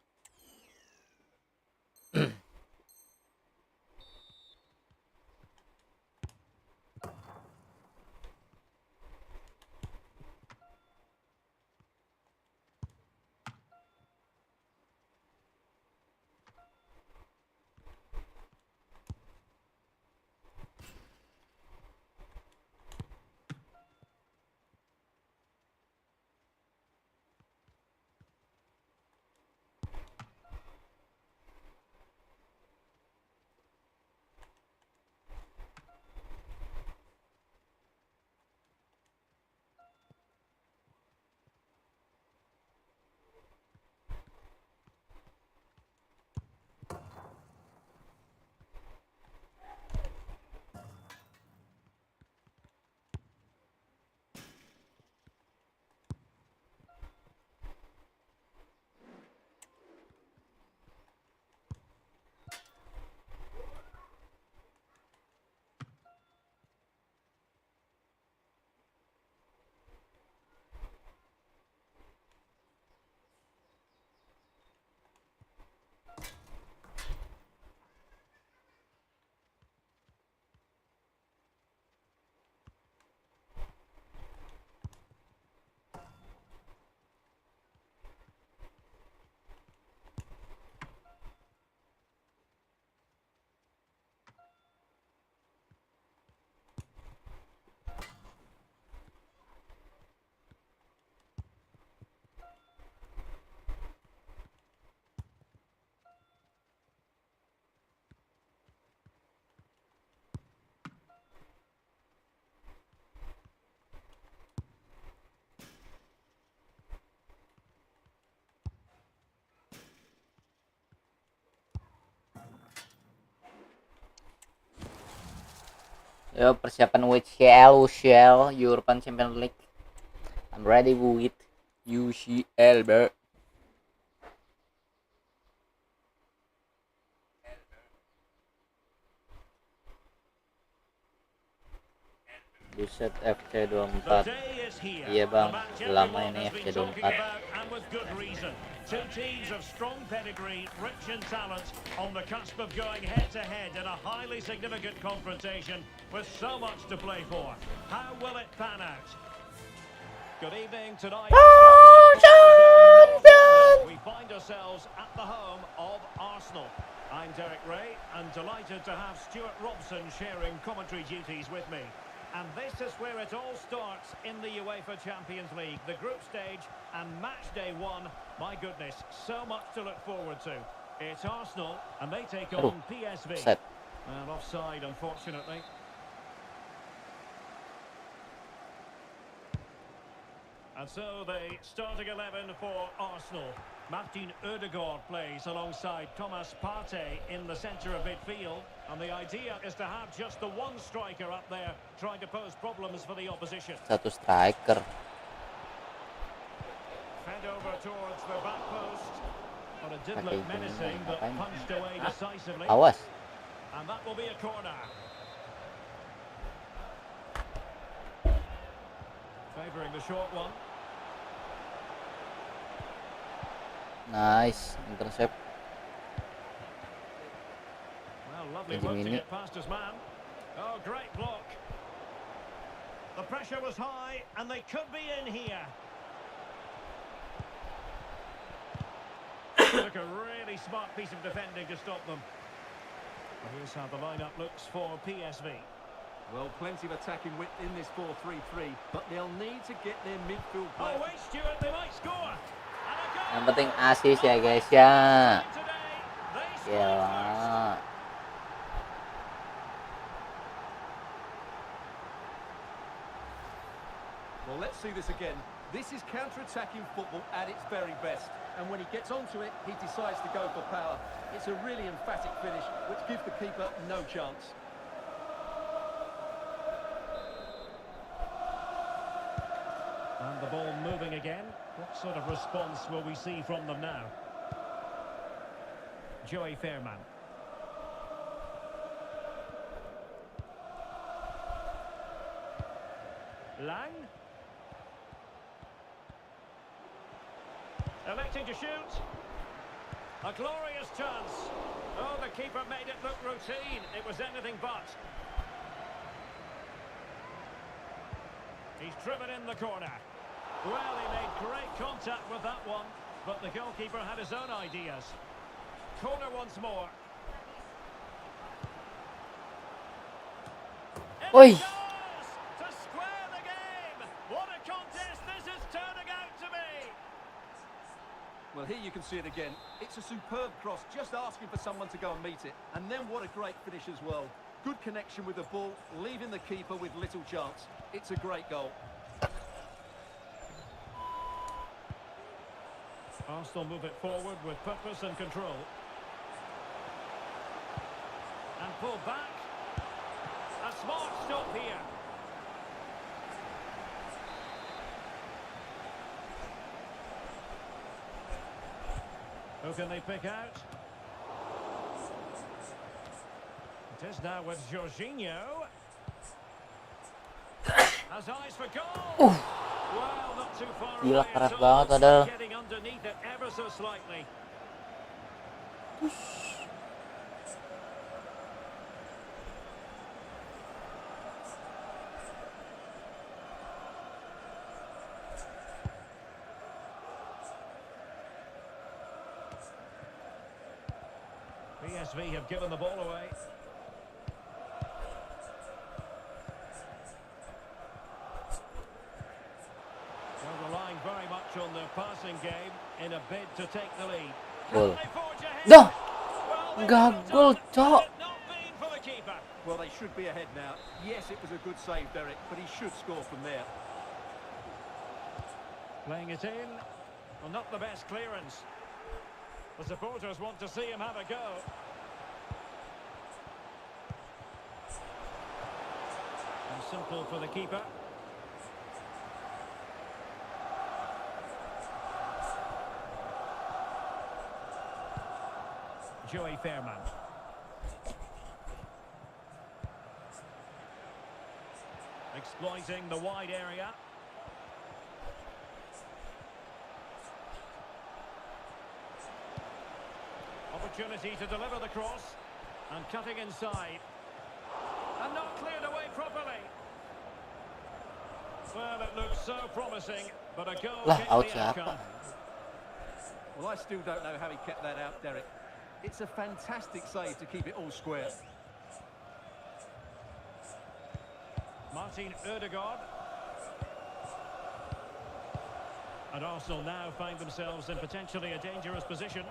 S1: Yo, persiapan UCL European Champions League. I'm ready with UCL, bro. Buset, FC 24. Iya bang, lama ini FC 24.
S2: And with good reason. Two teams of strong pedigree, rich in talent, on the cusp of going head-to-head in a highly significant confrontation with so much to play for. How will it pan out? Good evening tonight. We find ourselves at the home of Arsenal. I'm Derek Ray and delighted to have Stuart Robson sharing commentary duties with me. And this is where it all starts in the UEFA Champions League, the group stage and match day one. My goodness, so much to look forward to. It's Arsenal and they take on PSV.
S1: Set.
S2: And offside, unfortunately. And so the starting 11 for Arsenal. Martin Ødegaard plays alongside Thomas Partey in the centre of midfield. And the idea is to have just the one striker up there trying to pose problems for the opposition.
S1: Satu striker.
S2: Fed over towards the back post. But it did look menacing, but punched away decisively.
S1: Awas.
S2: And that will be a corner. Favouring the short one.
S1: Nice, intercept.
S2: Well, lovely work to get past his man. Oh, great block. The pressure was high, and they could be in here. Look, a really smart piece of defending to stop them. But here's how the lineup looks for PSV.
S3: Well, plenty of attacking width in this 4-3-3, but they'll need to get their midfield play.
S2: Oh, wait, Stuart, they might score.
S1: Yang penting assist ya guys ya. Gila.
S3: Well, let's see this again. This is counter-attacking football at its very best. And when he gets onto it, he decides to go for power. It's a really emphatic finish, which gives the keeper no chance.
S2: And the ball moving again. What sort of response will we see from them now? Joey Fairman. Lang. Electing to shoot. A glorious chance. Oh, the keeper made it look routine. It was anything but. He's driven in the corner. Well, he made great contact with that one, but the goalkeeper had his own ideas. Corner once more.
S1: Oi.
S2: To square the game. What a contest this is turning out to be.
S3: Well, here you can see it again. It's a superb cross, just asking for someone to go and meet it. And then what a great finish as well. Good connection with the ball, leaving the keeper with little chance. It's a great goal.
S2: Arsenal move it forward with purpose and control. And pull back. A smart stop here. Who can they pick out? It is now with Jorginho. Has eyes for goal. Well, not too far
S1: Gila,
S2: away
S1: keras
S2: at
S1: banget
S2: all.
S1: padahal.
S2: Getting underneath it ever so slightly. PSV have given the ball away. They're relying very much on their passing game in a bid to take the lead.
S1: Gol.
S2: Can they forge ahead?
S1: Dah.
S2: Well, they
S1: Gagol,
S2: got on,
S1: Cok.
S2: had it not been for the keeper.
S3: Well, they should be ahead now. Yes, it was a good save, Derek, but he should score from there.
S2: Playing it in. Well, not the best clearance. The supporters want to see him have a go. And simple for the keeper. Joey Fairman. Exploiting the wide area. Opportunity to deliver the cross. And cutting inside. And not cleared away properly. Well, it looks so promising, but a goal
S1: Lah,
S2: came
S1: out
S2: the
S1: siapa?
S2: outcome.
S3: Well, I still don't know how he kept that out, Derek. It's a fantastic save to keep it all square.
S2: Martin Ødegaard. And Arsenal now find themselves in potentially a dangerous position.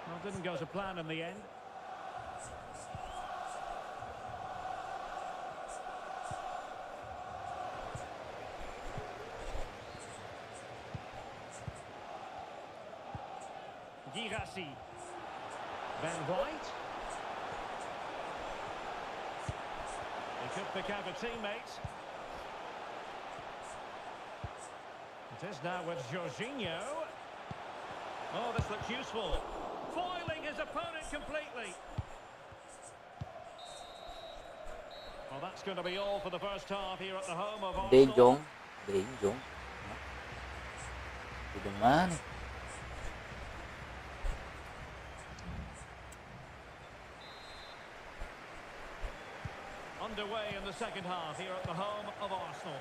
S2: Well, didn't go to plan in the end. Girassi. Ben White. He could pick out a teammate. It is now with Jorginho. Oh, this looks useful. Foiling his opponent completely. Well, that's going to be all for the first half here at the home of
S1: De
S2: Arsenal.
S1: Jong. De Jong. Di mana?
S2: Underway in the second half here at the home of Arsenal.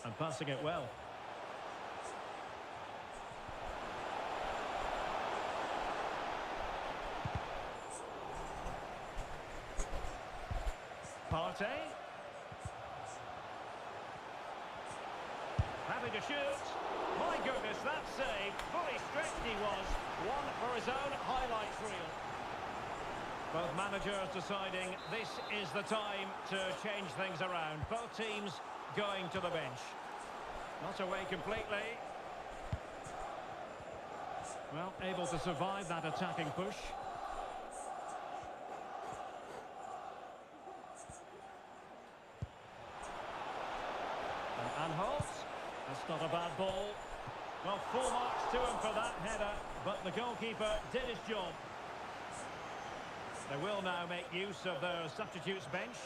S2: And passing it well. Partey. Happy to shoot. My goodness, that save. Fully stretched he was. One for his own highlights reel. Both managers deciding this is the time to change things around. Both teams going to the bench. Not away completely. Well, able to survive that attacking push. And Anholt. That's not a bad ball. Well, full marks to him for that header, but the goalkeeper did his job. They will now make use of their substitutes bench.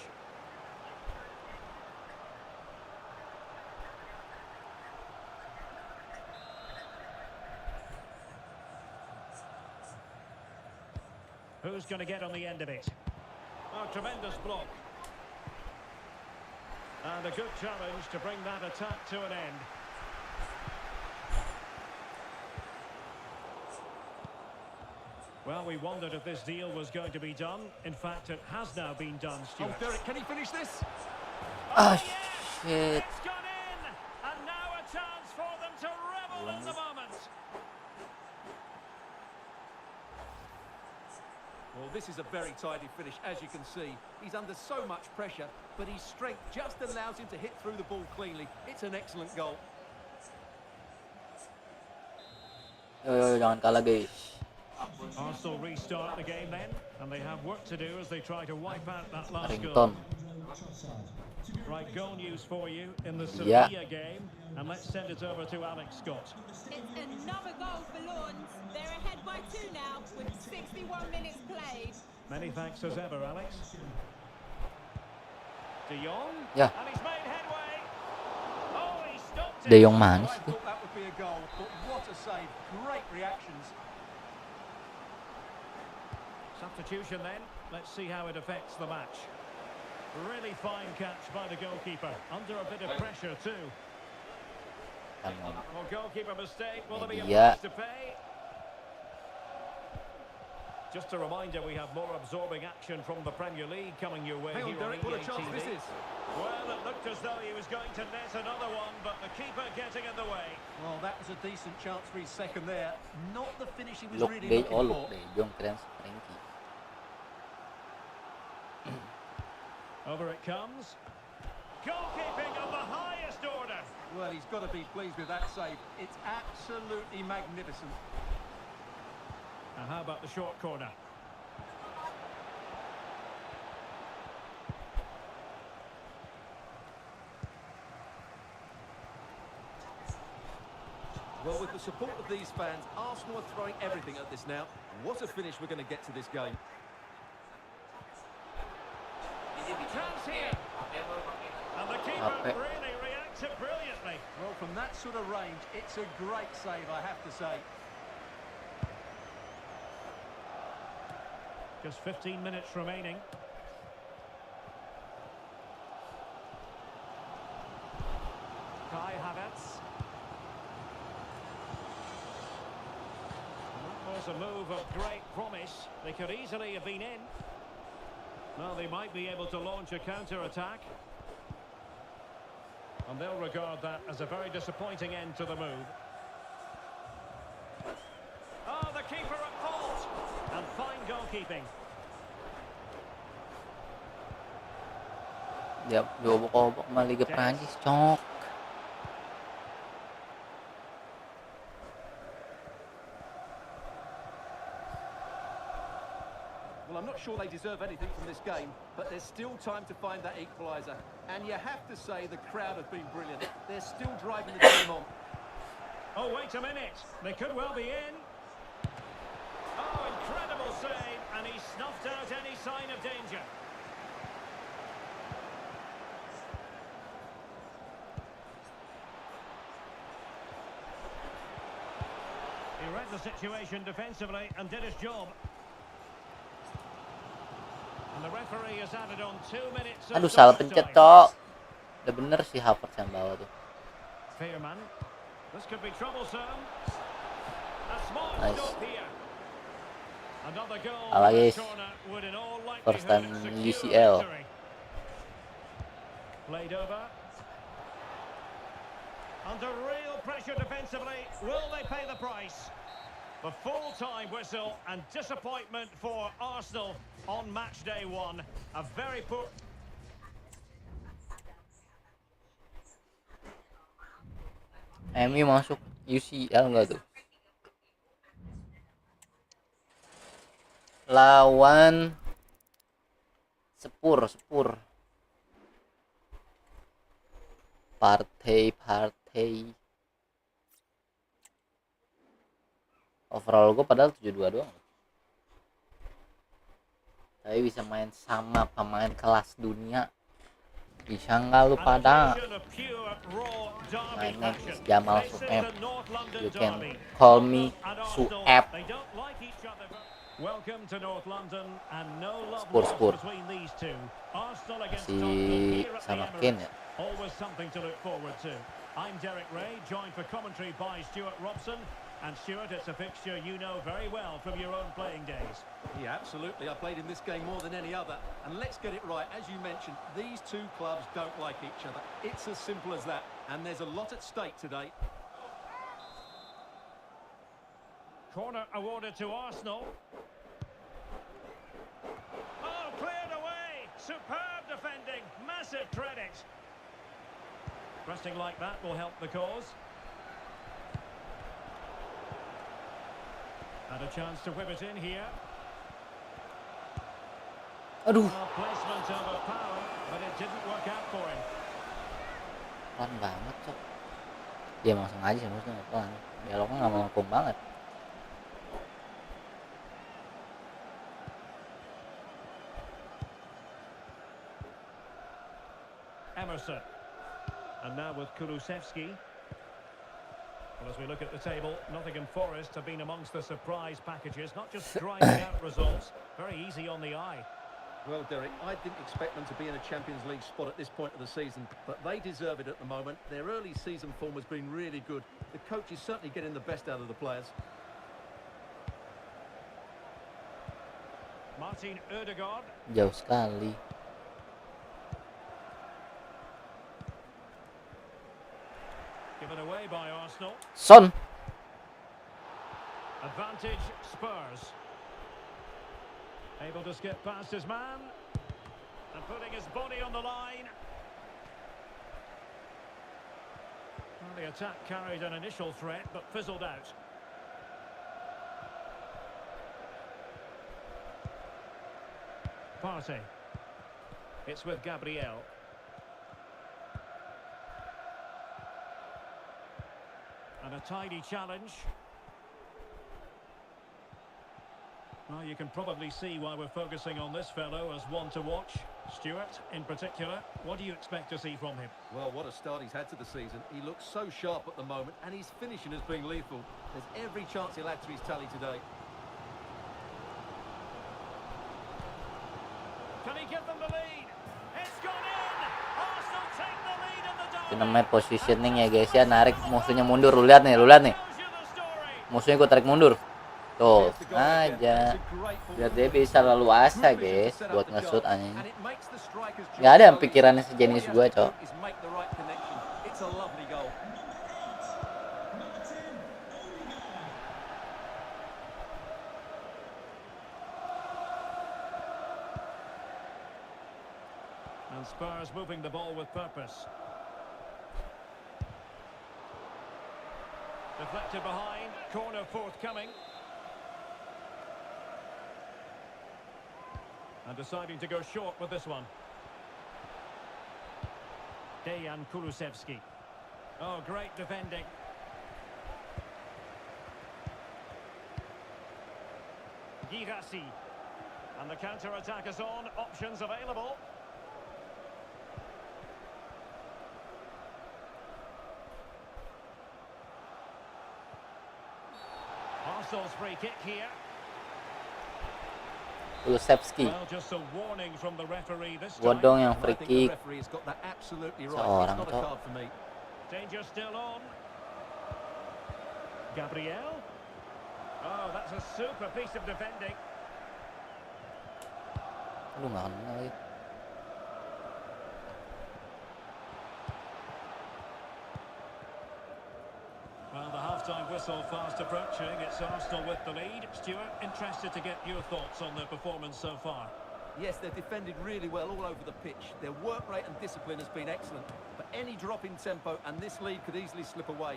S2: Who's going to get on the end of it? Oh, tremendous block. And a good challenge to bring that attack to an end. Well, we wondered if this deal was going to be done. In fact, it has now been done, Stuart.
S3: Oh, Derek, can he finish this?
S1: Ah,
S2: yes!
S1: shit.
S2: It's gone in! And now a chance for them to revel in the moment.
S3: Well, this is a very tidy finish, as you can see. He's under so much pressure, but his strength just allows him to hit through the ball cleanly. It's an excellent goal.
S1: Yo, jangan kalah guys.
S2: Arsenal restart the game then, and they have work to do as they try to wipe out that last goal.
S1: Rington.
S2: Right, goal news for you in the
S1: Yeah.
S2: Saweria game, and let's send it over to Alex Scott.
S5: It's another goal for Lawns. They're ahead by 2 now with 61 minutes played.
S2: Many thanks as ever, Alex. De Jong,
S1: Yeah.
S2: and he's made headway. Oh, he stopped it.
S1: De Jong mana
S3: I
S1: sih?
S3: thought that would be a goal, but what a save. Great reactions.
S2: Substitution then. Let's see how it affects the match. Really fine catch by the goalkeeper. Under a bit of pressure too. Well, goalkeeper mistake. Will there be a
S1: Yeah.
S2: price to pay? Just a reminder, we have more absorbing action from the Premier League coming your way
S3: Hang on,
S2: here
S3: Derek,
S2: on
S3: what a
S2: EA
S3: chance
S2: TV.
S3: this is.
S2: Well, it looked as though he was going to net another one, but the keeper getting in the way.
S3: Well, that was a decent chance for his second there. Not the finish he was
S1: Look
S3: really
S1: De,
S3: looking
S1: oh
S3: for.
S1: look De Jong keren Frankie.
S2: Over it comes. Goalkeeping of the highest order.
S3: Well, he's got to be pleased with that save. It's absolutely magnificent.
S2: Now, how about the short corner?
S3: Well, with the support of these fans, Arsenal are throwing everything at this now. What a finish we're going to get to this game.
S2: Chance here. And the keeper really reacted brilliantly.
S3: Well, from that sort of range, it's a great save, I have to say.
S2: Just 15 minutes remaining. Kai Havertz. That was a move of great promise. They could easily have been in. Well, they might be able to launch a counter-attack. And they'll regard that as a very disappointing end to the move. Oh, the keeper at fault. And fine goalkeeping.
S1: Dia diobok-obok sama Liga Prancis, cok.
S3: Well, I'm not sure they deserve anything from this game, but there's still time to find that equaliser. And you have to say the crowd have been brilliant. They're still driving the team on.
S2: Oh, wait a minute. They could well be in. Oh, incredible save. And he snuffed out any sign of danger. He read the situation defensively and did his job. And the referee has added on 2 minutes of
S1: Aduh, salah
S2: stoppage
S1: pencet,
S2: time.
S1: cok. Udah bener sih Havertz yang bawa tuh.
S2: Fairman. This could be troublesome. A small
S1: Nice.
S2: stop here. Another goal
S1: Ala,
S2: from the
S1: guys.
S2: corner would in all
S1: First
S2: likelihood
S1: time
S2: secure
S1: UCL.
S2: victory. Played over. Under real pressure defensively, will they pay the price? The full-time whistle and disappointment for Arsenal on match day 1. A very poor...
S1: MU masuk UCL nggak tuh? Lawan Spurs. Partai. Overall gue padahal 7-2 doang. Tapi bisa main sama pemain kelas dunia. Bisa nggak lu pada? My name is Jamal Sueb. You can call me Sueb.
S2: Welcome to North London and no love
S1: Spurs.
S2: lost between these two. Arsenal against
S1: Si
S2: Tottenham here at the
S1: sama
S2: Emirates.
S1: Kane ya.
S2: Always something to look forward to. I'm Derek Ray, joined for commentary by Stuart Robson. And Stuart, it's a fixture you know very well from your own playing days.
S3: Yeah, absolutely. I played in this game more than any other. And let's get it right. As you mentioned, these two clubs don't like each other. It's as simple as that. And there's a lot at stake today.
S2: Corner awarded to Arsenal. Oh, cleared away. Superb defending. Massive credit. Pressing like that will help the cause. Had a chance to whip it in here.
S1: Aduh,
S2: Well, placement over power, but it didn't work out for him.
S1: pelan banget, cok. Dia emang sengaja maksudnya pelan. Dialognya nggak melengkung banget.
S2: Emerson. And now with Kulusevski. Well, as we look at the table, Nottingham Forest have been amongst the surprise packages, not just grinding out results, very easy on the eye.
S3: Well, Derek, I didn't expect them to be in a Champions League spot at this point of the season, but they deserve it at the moment. Their early season form has been really good. The coach is certainly getting the best out of the players.
S2: Martin Ødegaard.
S1: Jauh sekali.
S2: Given away by Arsenal.
S1: Son.
S2: Advantage Spurs. Able to skip past his man. And putting his body on the line. the attack carried an initial threat, but fizzled out. Partey. It's with Gabriel. And a tidy challenge. Well, you can probably see why we're focusing on this fellow as one to watch. Stuart, in particular, what do you expect to see from him?
S3: Well, what a start he's had to the season. He looks so sharp at the moment, and his finishing has been lethal. There's every chance he'll add to his tally today.
S2: Can he give them the lead? It's gone in! Arsenal take the lead in the
S1: Itu
S2: derby.
S1: namanya positioning ya guys ya, narik musuhnya mundur. Lu lihat nih,
S2: Tells you the story.
S1: musuhnya gue tarik mundur. Tuh aja, biar dia bisa lalu asa guys buat nge-shoot anjing.
S3: And it makes the striker's job
S1: Nggak ada yang
S3: so
S1: pikirannya
S3: easy.
S1: sejenis
S3: All he
S1: gua,
S3: has to do
S1: Cok.
S3: is make the right connection. It's a lovely goal.
S2: And Spurs moving the ball with purpose. Deflected behind, corner forthcoming. And deciding to go short with this one. Dejan Kulusevski. Oh, great defending. Girassi. And the counter-attack is on, options available. Arsenal's free kick here.
S1: Kulusevski.
S2: Well, just a warning from the referee this
S1: Gua
S2: time.
S1: dong yang
S3: I
S1: free
S3: think the
S1: kick.
S3: referee has got that absolutely right.
S1: Seorang,
S3: It's not a
S1: Cok.
S3: card for me.
S2: Danger still on. Gabriel. Oh, that's a super piece of defending.
S1: Lu nggak kenal lagi.
S2: Well, the half-time whistle fast approaching. It's Arsenal with the lead. Stuart, interested to get your thoughts on their performance so far.
S3: Yes, they've defended really well all over the pitch. Their work rate and discipline has been excellent. But any drop in tempo and this lead could easily slip away.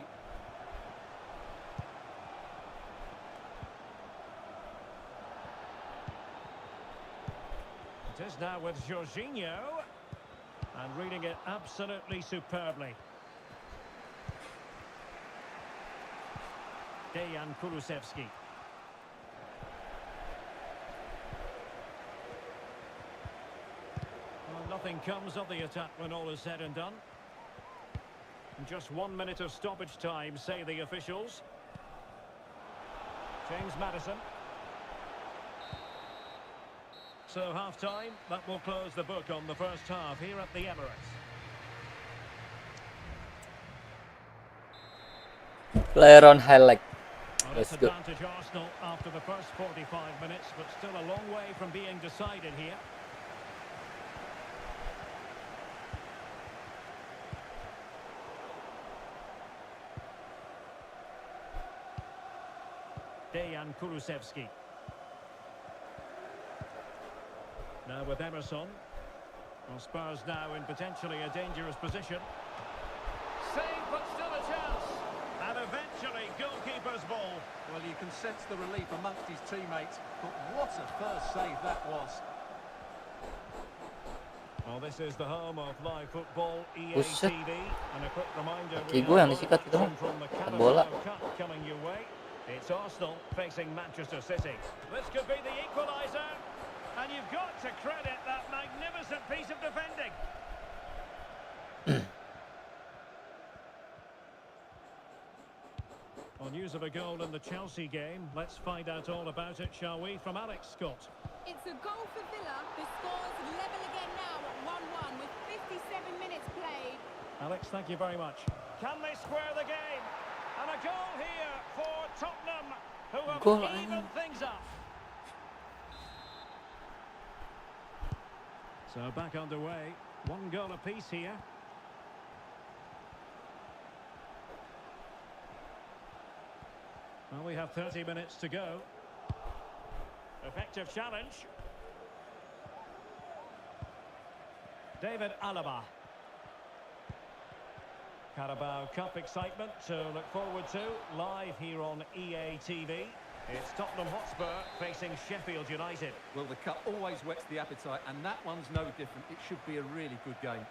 S2: It is now with Jorginho. And reading it absolutely superbly. Dejan Kulusevski. Well, nothing comes of the attack when all is said and done. And just 1 minute of stoppage time, say the officials. James Maddison. So half-time, that will close the book on the first half here at the Emirates.
S1: Player on highlight.
S2: Well,
S1: Let's
S2: it's
S1: go.
S2: advantage Arsenal after the first 45 minutes, but still a long way from being decided here. Dejan Kulusevski. Now with Emerson. Well, Spurs now in potentially a dangerous position. Save, but still a chance. And eventually, goalkeeper's ball.
S3: Well, you can sense the relief amongst his teammates. But what a first save that was.
S2: Well, this is the home of live football, EA
S1: Buset.
S2: TV. And a quick reminder,
S1: Kaki gue yang disikat itu,
S2: action from the
S1: bola.
S2: Carabao Cup coming your way. It's Arsenal facing Manchester City. This could be the equaliser. And you've got to credit that magnificent piece of defending. On news of a goal in the Chelsea game, let's find out all about it, shall we, from Alex Scott.
S5: It's a goal for Villa. The score's level again now at 1-1 with 57 minutes played.
S2: Alex, thank you very much. Can they square the game? And a goal here for Tottenham, who have
S1: Goal,
S2: evened things up. So back underway. 1 goal apiece here. Well, we have 30 minutes to go. Effective challenge. David Alaba. Carabao Cup excitement to look forward to live here on EA TV. It's Tottenham Hotspur facing Sheffield United.
S3: Well, the cup always whets the appetite, and that one's no different. It should be a really good game.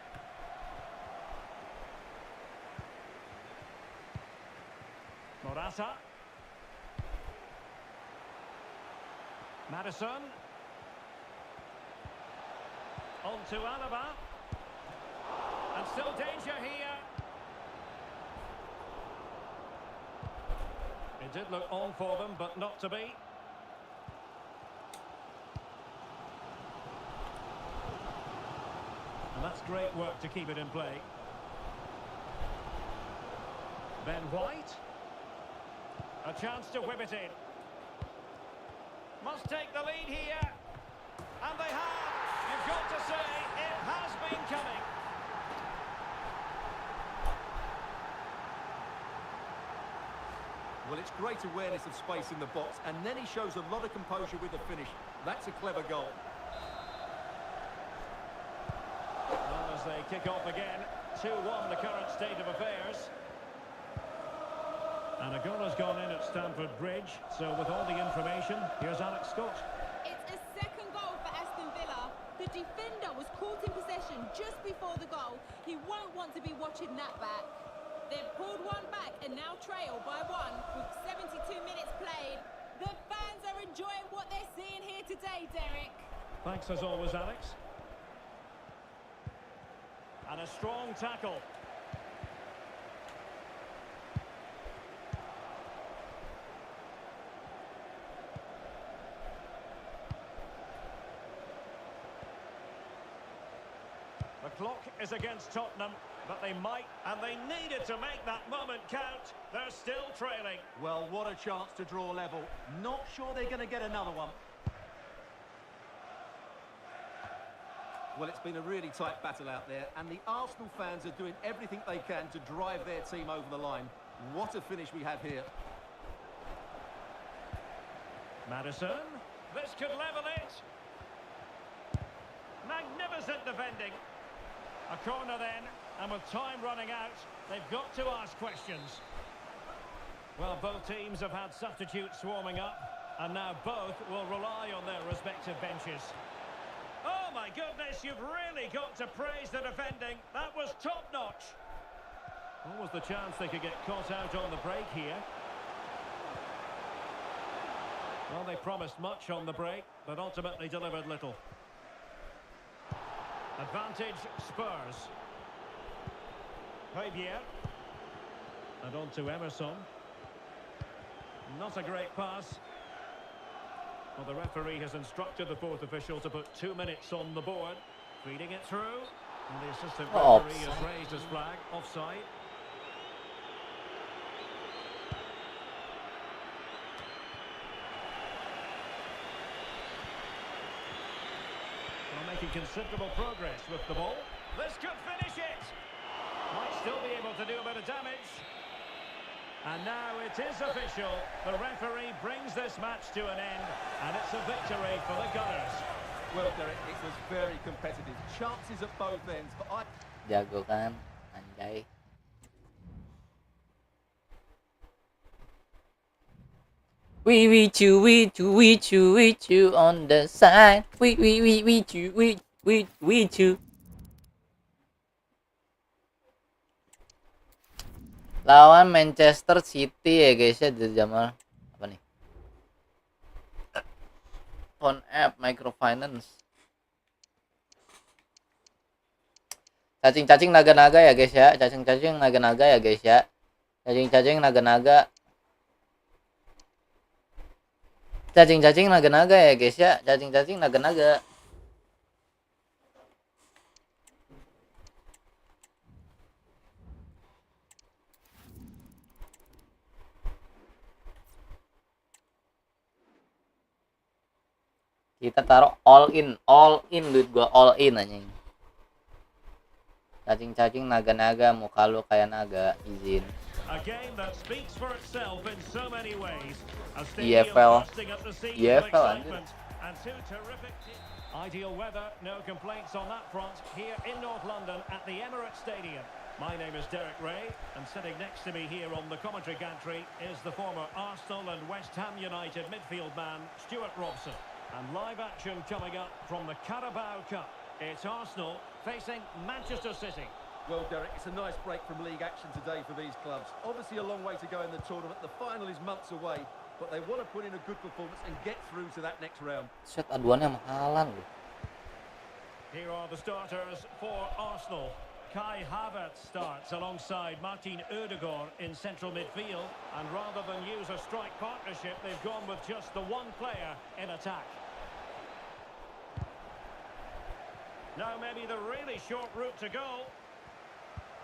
S2: Morata. Maddison. On to Alaba. And still danger here. It did look on for them, but not to be. And that's great work to keep it in play. Ben White. A chance to whip it in. Must take the lead here. And they have. You've got to say, it has been coming.
S3: Well, it's great awareness of space in the box, and then he shows a lot of composure with the finish. That's a clever goal.
S2: Well, as they kick off again, 2-1 the current state of affairs. And a goal has gone in at Stamford Bridge, so with all the information, here's Alex Scott.
S5: It's a second goal for Aston Villa. The defender was caught in possession just before the goal. He won't want to be watching that back. They've pulled one back and now trail by one with 72 minutes played. The fans are enjoying what they're seeing here today, Derek.
S2: Thanks as always, Alex. And a strong tackle. The clock is against Tottenham, but they might, and they needed to make that moment count. They're still trailing.
S3: Well, what a chance to draw level. Not sure they're going to get another one. Well, it's been a really tight battle out there, and the Arsenal fans are doing everything they can to drive their team over the line. What a finish we have here.
S2: Maddison. This could level it. Magnificent defending. A corner then, and with time running out, they've got to ask questions. Well, both teams have had substitutes swarming up, and now both will rely on their respective benches. Oh my goodness, you've really got to praise the defending. That was top-notch. What was the chance they could get caught out on the break here? Well, they promised much on the break, but ultimately delivered little. Advantage Spurs. Javier. And on to Emerson. Not a great pass. Well, the referee has instructed the fourth official to put 2 minutes on the board. Feeding it through. And the assistant referee has raised his flag. Offside. Well, making considerable progress with the ball. This could finish it. Might still be able to do a bit of damage. And now it is official. The referee brings this match to an end, and it's a victory for the Gunners.
S3: Well, Derek, it was very competitive. Chances at both ends, but I...
S1: Jago kan, anjay. We chew on the side. We chew. Lawan Manchester City ya guys ya, di Jamal apa nih? Phone app microfinance. Cacing-cacing naga-naga ya guys ya, cacing-cacing naga-naga ya guys ya. Cacing-cacing naga-naga. Cacing-cacing naga-naga ya guys ya, cacing-cacing naga-naga. Kita taruh all in duit gua all in anjing. Cacing-cacing naga-naga, muka lu kayak naga, izin.
S2: A game that speaks for itself in so many ways. A
S1: EFL.
S2: stadium bursting at the seams of
S1: EFL,
S2: excitement. And two terrific ideal weather, no complaints on that front here in North London at the Emirates Stadium. My name is Derek Ray, and sitting next to me here on the commentary gantry is the former Arsenal and West Ham United midfield man, Stuart Robson. And live action coming up from the Carabao Cup. It's Arsenal facing Manchester City.
S3: Well, Derek, it's a nice break from league action today for these clubs. Obviously a long way to go in the tournament. The final is months away, but they want to put in a good performance and get through to that next round.
S1: Set aduannya mahalan loh.
S2: Here are the starters for Arsenal. Kai Havertz starts alongside Martin Ødegaard in central midfield, and rather than use a strike partnership, they've gone with just the one player in attack. Now maybe the really short route to goal.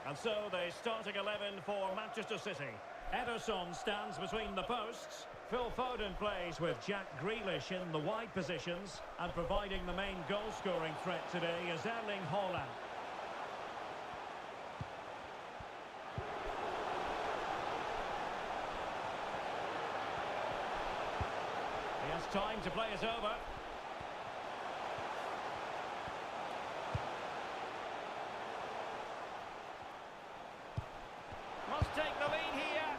S2: And so the starting 11 for Manchester City. Ederson stands between the posts. Phil Foden plays with Jack Grealish in the wide positions, and providing the main goal-scoring threat today is Erling Haaland. He has time to play it over. Must take the lead here.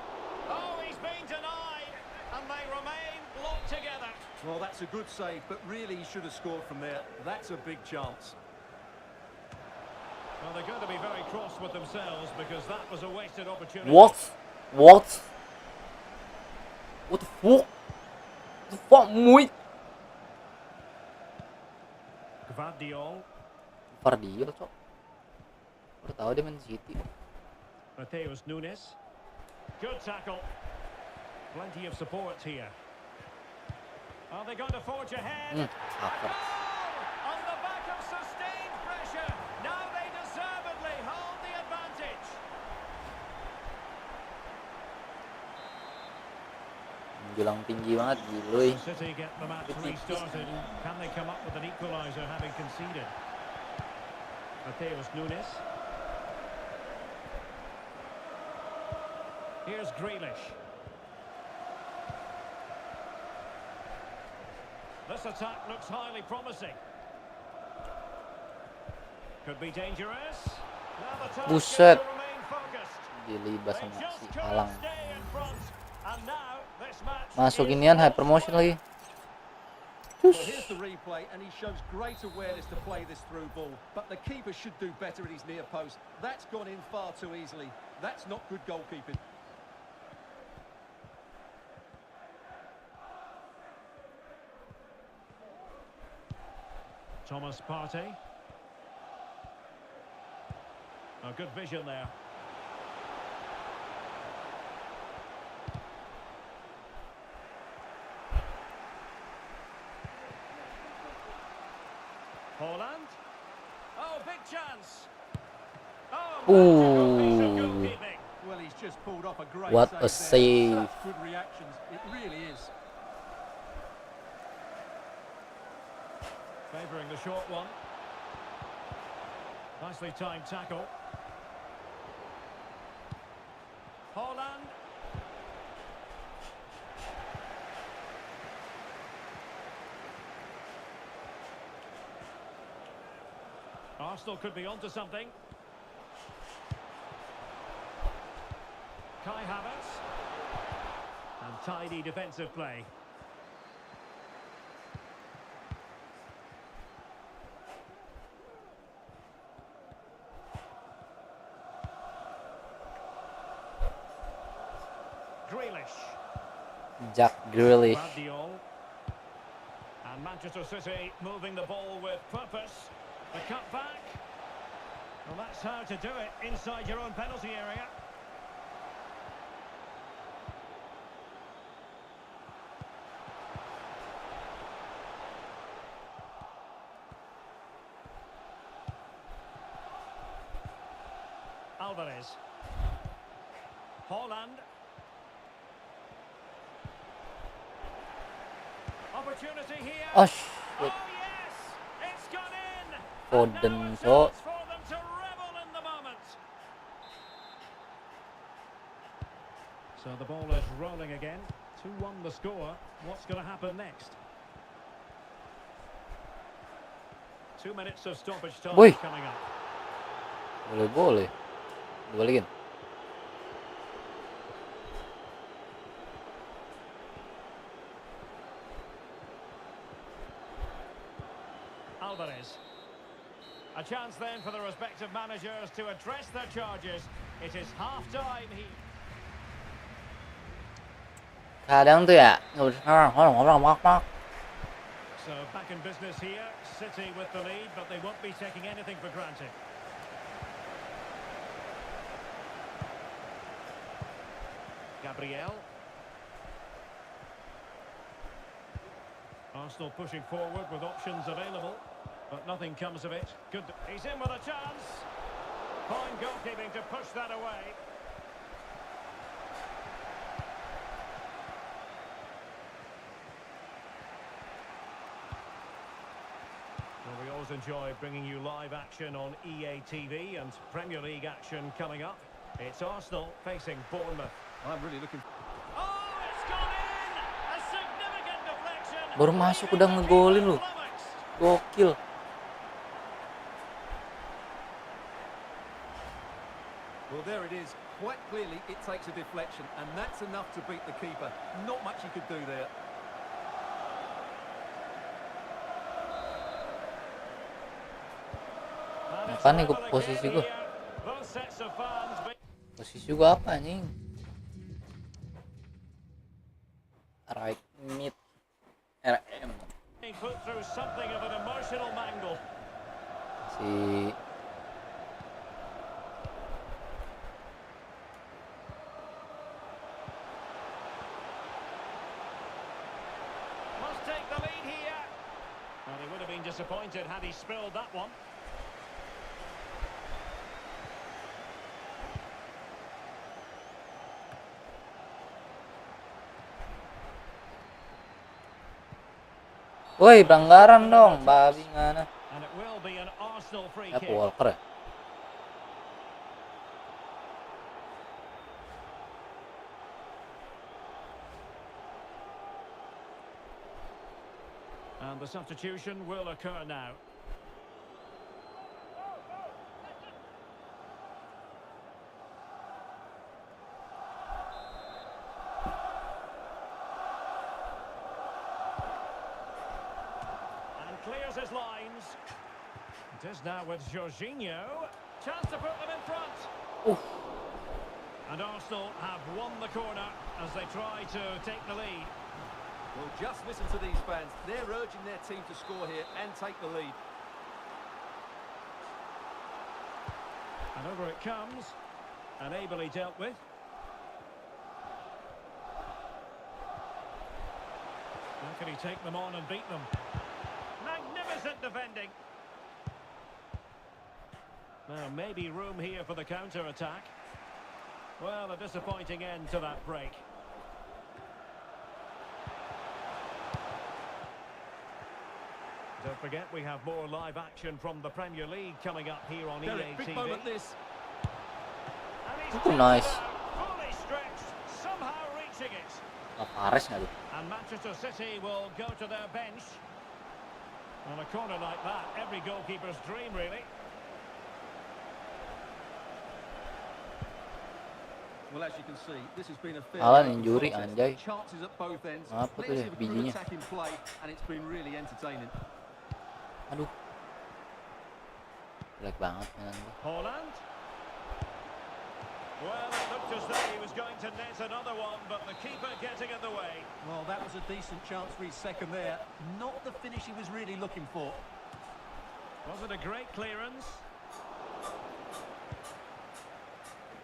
S2: Oh, he's been denied, and they remain locked together.
S3: Well, that's a good save, but really he should have scored from there. That's a big chance.
S2: Well, they're going to be very cross with themselves because that was a wasted opportunity.
S1: What? What the fuck? The fuck, muy?
S2: Gvardiol.
S1: Vardiol, cok. Baru tahu dia main City.
S2: Mateus Nunes. Good tackle. Plenty of support here. Are they going to forge ahead?
S1: Sawerr.
S2: On the back of sustained pressure. Now they deservedly hold the advantage.
S1: Menjulang tinggi banget, giluy.
S2: City get the match restarted. Can they come up with an equaliser having conceded? Mateus Nunes. Here's Grealish. This attack looks highly promising. Could be dangerous. Now the task is
S1: Buset.
S2: to remain focused.
S1: Dilibas
S2: They
S1: sama
S2: just
S1: si
S2: couldn't
S1: Alang.
S2: stay in front. And now this match
S1: Masuk
S2: is
S1: inian hyper motion lagi.
S3: Well, here's the replay, and he shows great awareness to play this through ball. But the keeper should do better at his near post. That's gone in far too easily. That's not good goalkeeping.
S2: Thomas Partey. A good vision there. Haaland. Oh, big chance. Oh,
S1: Ooh.
S3: Well, he's just pulled off a great
S1: What
S3: save
S1: a save.
S3: there. Such good reactions. It really is.
S2: Favouring the short one. Nicely timed tackle. Haaland. Arsenal could be onto something. Kai Havertz. And tidy defensive play. Grealish.
S1: Jack Grealish.
S2: Gvardiol. And Manchester City moving the ball with purpose. The cut back. Well, that's how to do it inside your own penalty area. Alvarez. Haaland. Opportunity here.
S1: Oh
S2: Oh
S1: shit.
S2: yes, it's gone in.
S1: Foden,
S2: And now a
S1: so.
S2: chance for them to revel in the moment. So the ball is rolling again. 2-1 the score. What's going to happen next? 2 minutes of stoppage time
S1: Wih.
S2: coming up.
S1: Boleh-boleh. Dibalikin.
S2: Alvarez. A chance then for the respective managers to address their charges. It is half-time here.
S1: Kadang tuh ya, ngomong.
S2: So back in business here, City with the lead, but they won't be taking anything for granted. Gabriel. Arsenal pushing forward with options available, but nothing comes of it. Good. He's in with a chance. Fine goalkeeping to push that away. Well, we always enjoy bringing you live action on EA TV and Premier League action coming up. It's Arsenal facing Bournemouth.
S3: I'm really looking.
S2: Oh, it's gone in! A significant deflection.
S1: Baru masuk udah ngegolin lu. Gokil.
S3: Well, there it is. Quite clearly, it takes a deflection, and that's enough to beat the keeper. Not much you could do there.
S1: Apa nih posisi gua? Posisi gua apa anjing? Right mid RM. Si
S2: Must take the lead here. And he would have been disappointed had he spilled that one.
S1: woi, pelanggaran dong, babi ngana.
S2: And it will be an Arsenal free
S1: Ya
S2: kick.
S1: Walker ya.
S2: And the substitution will occur now. And clears his lines. It is now with Jorginho. Chance to put them in front. And Arsenal have won the corner as they try to take the lead.
S3: Well, just listen to these fans. They're urging their team to score here and take the lead.
S2: And over it comes. And ably dealt with. How can he take them on and beat them? Magnificent defending. Now, maybe room here for the counter-attack. Well, a disappointing end to that break. Don't forget, we have more live action from the Premier League coming up here on EA
S3: Big
S2: TV.
S3: moment this.
S2: And he's
S1: Ooh, nice.
S2: fully stretched, somehow reaching it.
S1: Pares nggak tuh?
S2: And Manchester City will go to their bench. On a corner like that, every goalkeeper's dream, really.
S3: Well, as you can see, this has been a fair
S1: Alan injury, anjay.
S3: chances at both ends.
S1: Apa tuh
S3: Plenty
S1: ya
S3: of good
S1: bijinya?
S3: attack in play, and it's been really entertaining.
S1: Aduh. Jelek banget mainan gua.
S2: Holland. Well, it looked as though he was going to net another one, but the keeper getting in the way.
S3: Well, that was a decent chance for his second there. Not the finish he was really looking for.
S2: Was it a great clearance?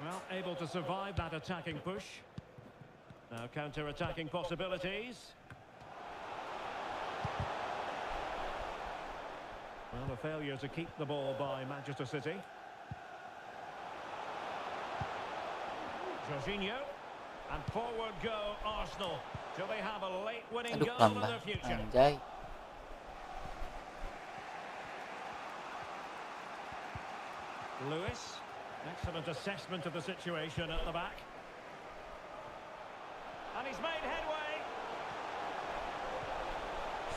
S2: Well, able to survive that attacking push. Now counter-attacking possibilities. Well, a failure to keep the ball by Manchester City. Jorginho. And forward go Arsenal. Do they have a late winning
S1: Aduh,
S2: goal
S1: pelan
S2: in their
S1: banget
S2: future?
S1: anjay.
S2: Lewis. Excellent assessment of the situation at the back. And he's made headway.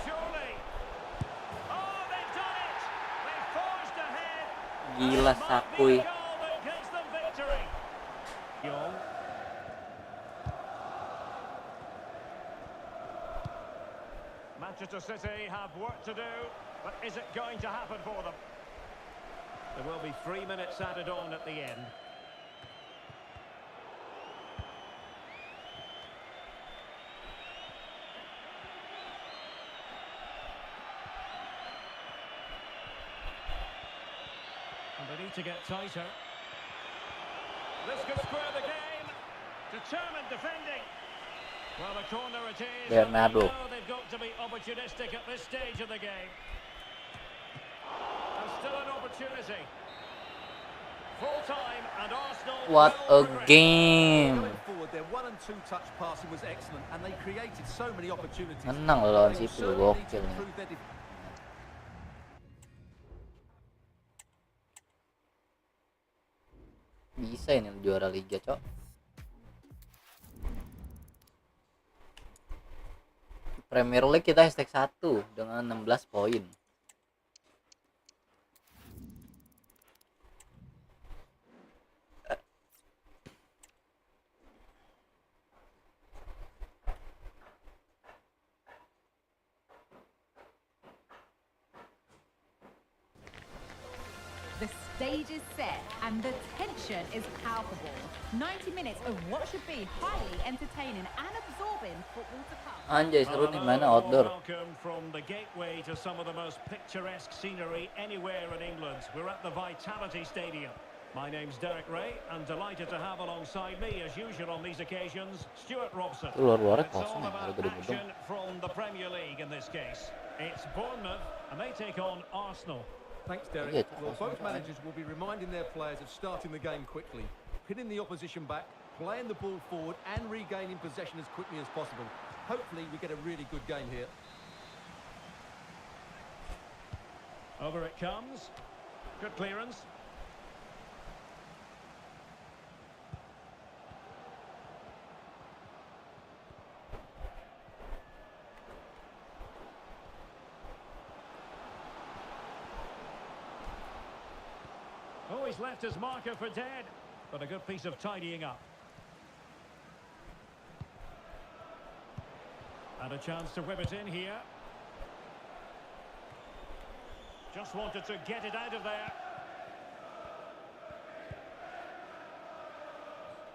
S2: Surely. Oh, they've done it! They forged ahead.
S1: Gila
S2: Might be
S1: Sakui.
S2: the goal that gives them victory. Manchester City have work to do, but is it going to happen for them? There will be 3 minutes added on at the end. And they need to get tighter. This could square the game. Determined defending. Well, a corner it is.
S1: Bernardo.
S2: They know they've got to be opportunistic at this stage of the game. There's still an opportunity. Full time and Arsenal.
S1: What
S2: will
S1: a
S2: progress.
S1: game.
S3: Going forward, their 1 and 2 touch passing was excellent, and they created so many opportunities.
S1: Menang loh lawan
S3: They
S1: situ,
S3: certainly need to
S1: gokil nih.
S3: improve their defense.
S1: Bisa ini juara liga, Cok. Premier League kita #1 dengan 16 poin.
S5: The stage is set and the tension is palpable. 90 minutes of what should be highly entertaining and absorbing football to come.
S1: Anjay, seru nih mana
S2: Hello,
S1: outdoor.
S2: welcome from the gateway to some of the most picturesque scenery anywhere in England. We're at the Vitality Stadium. My name's Derek Ray, and delighted to have alongside me, as usual on these occasions, Stuart Robson.
S1: Itu luar-luarnya
S2: It's
S1: kosong
S2: all
S1: ya, ada
S2: about
S1: gedung-gedung.
S2: action from the Premier League in this case. It's Bournemouth, and they take on Arsenal.
S3: Thanks, Derek.
S1: Yeah,
S3: Well, both managers will be reminding their players of starting the game quickly, pinning the opposition back, playing the ball forward and regaining possession as quickly as possible. Hopefully we get a really good game here.
S2: Over it comes. Good clearance. Oh, he's left his marker for dead, but a good piece of tidying up. And a chance to whip it in here. Just wanted to get it out of there.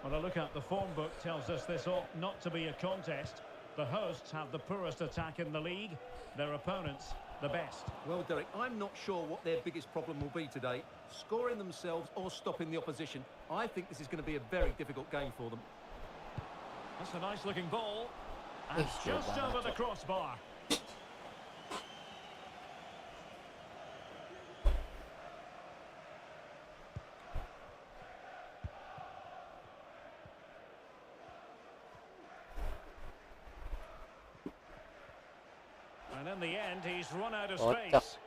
S2: Well, a look at the form book tells us this ought not to be a contest. The hosts have the poorest attack in the league. Their opponents, the best.
S3: Well, Derek, I'm not sure what their biggest problem will be today, scoring themselves or stopping the opposition. I think this is going to be a very difficult game for them.
S2: That's a nice looking ball. And
S1: Ish,
S2: just
S1: banget,
S2: over the
S1: Cok.
S2: crossbar. And in the end, he's run out of
S1: Kocak.
S2: space.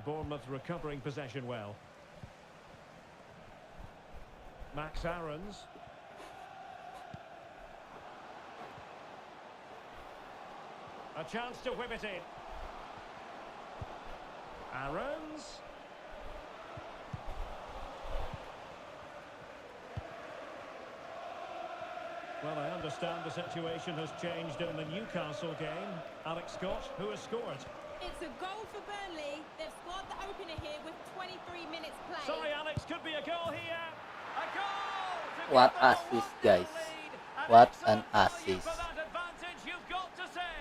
S2: Bournemouth recovering possession well. Max Aarons. A chance to whip it in. Aarons. Well, I understand the situation has changed in the Newcastle game. Alex Scott, who has scored?
S6: It's a goal for Burnley. They've scored the opener here with 23 minutes played.
S2: Sorry, Alex, could be a goal here. A goal! to
S1: What
S2: give them a
S1: assist,
S2: 1-0
S1: guys.
S2: lead. And
S1: What
S2: excellent
S1: an
S2: value
S1: assist.
S2: For that advantage, you've got to say.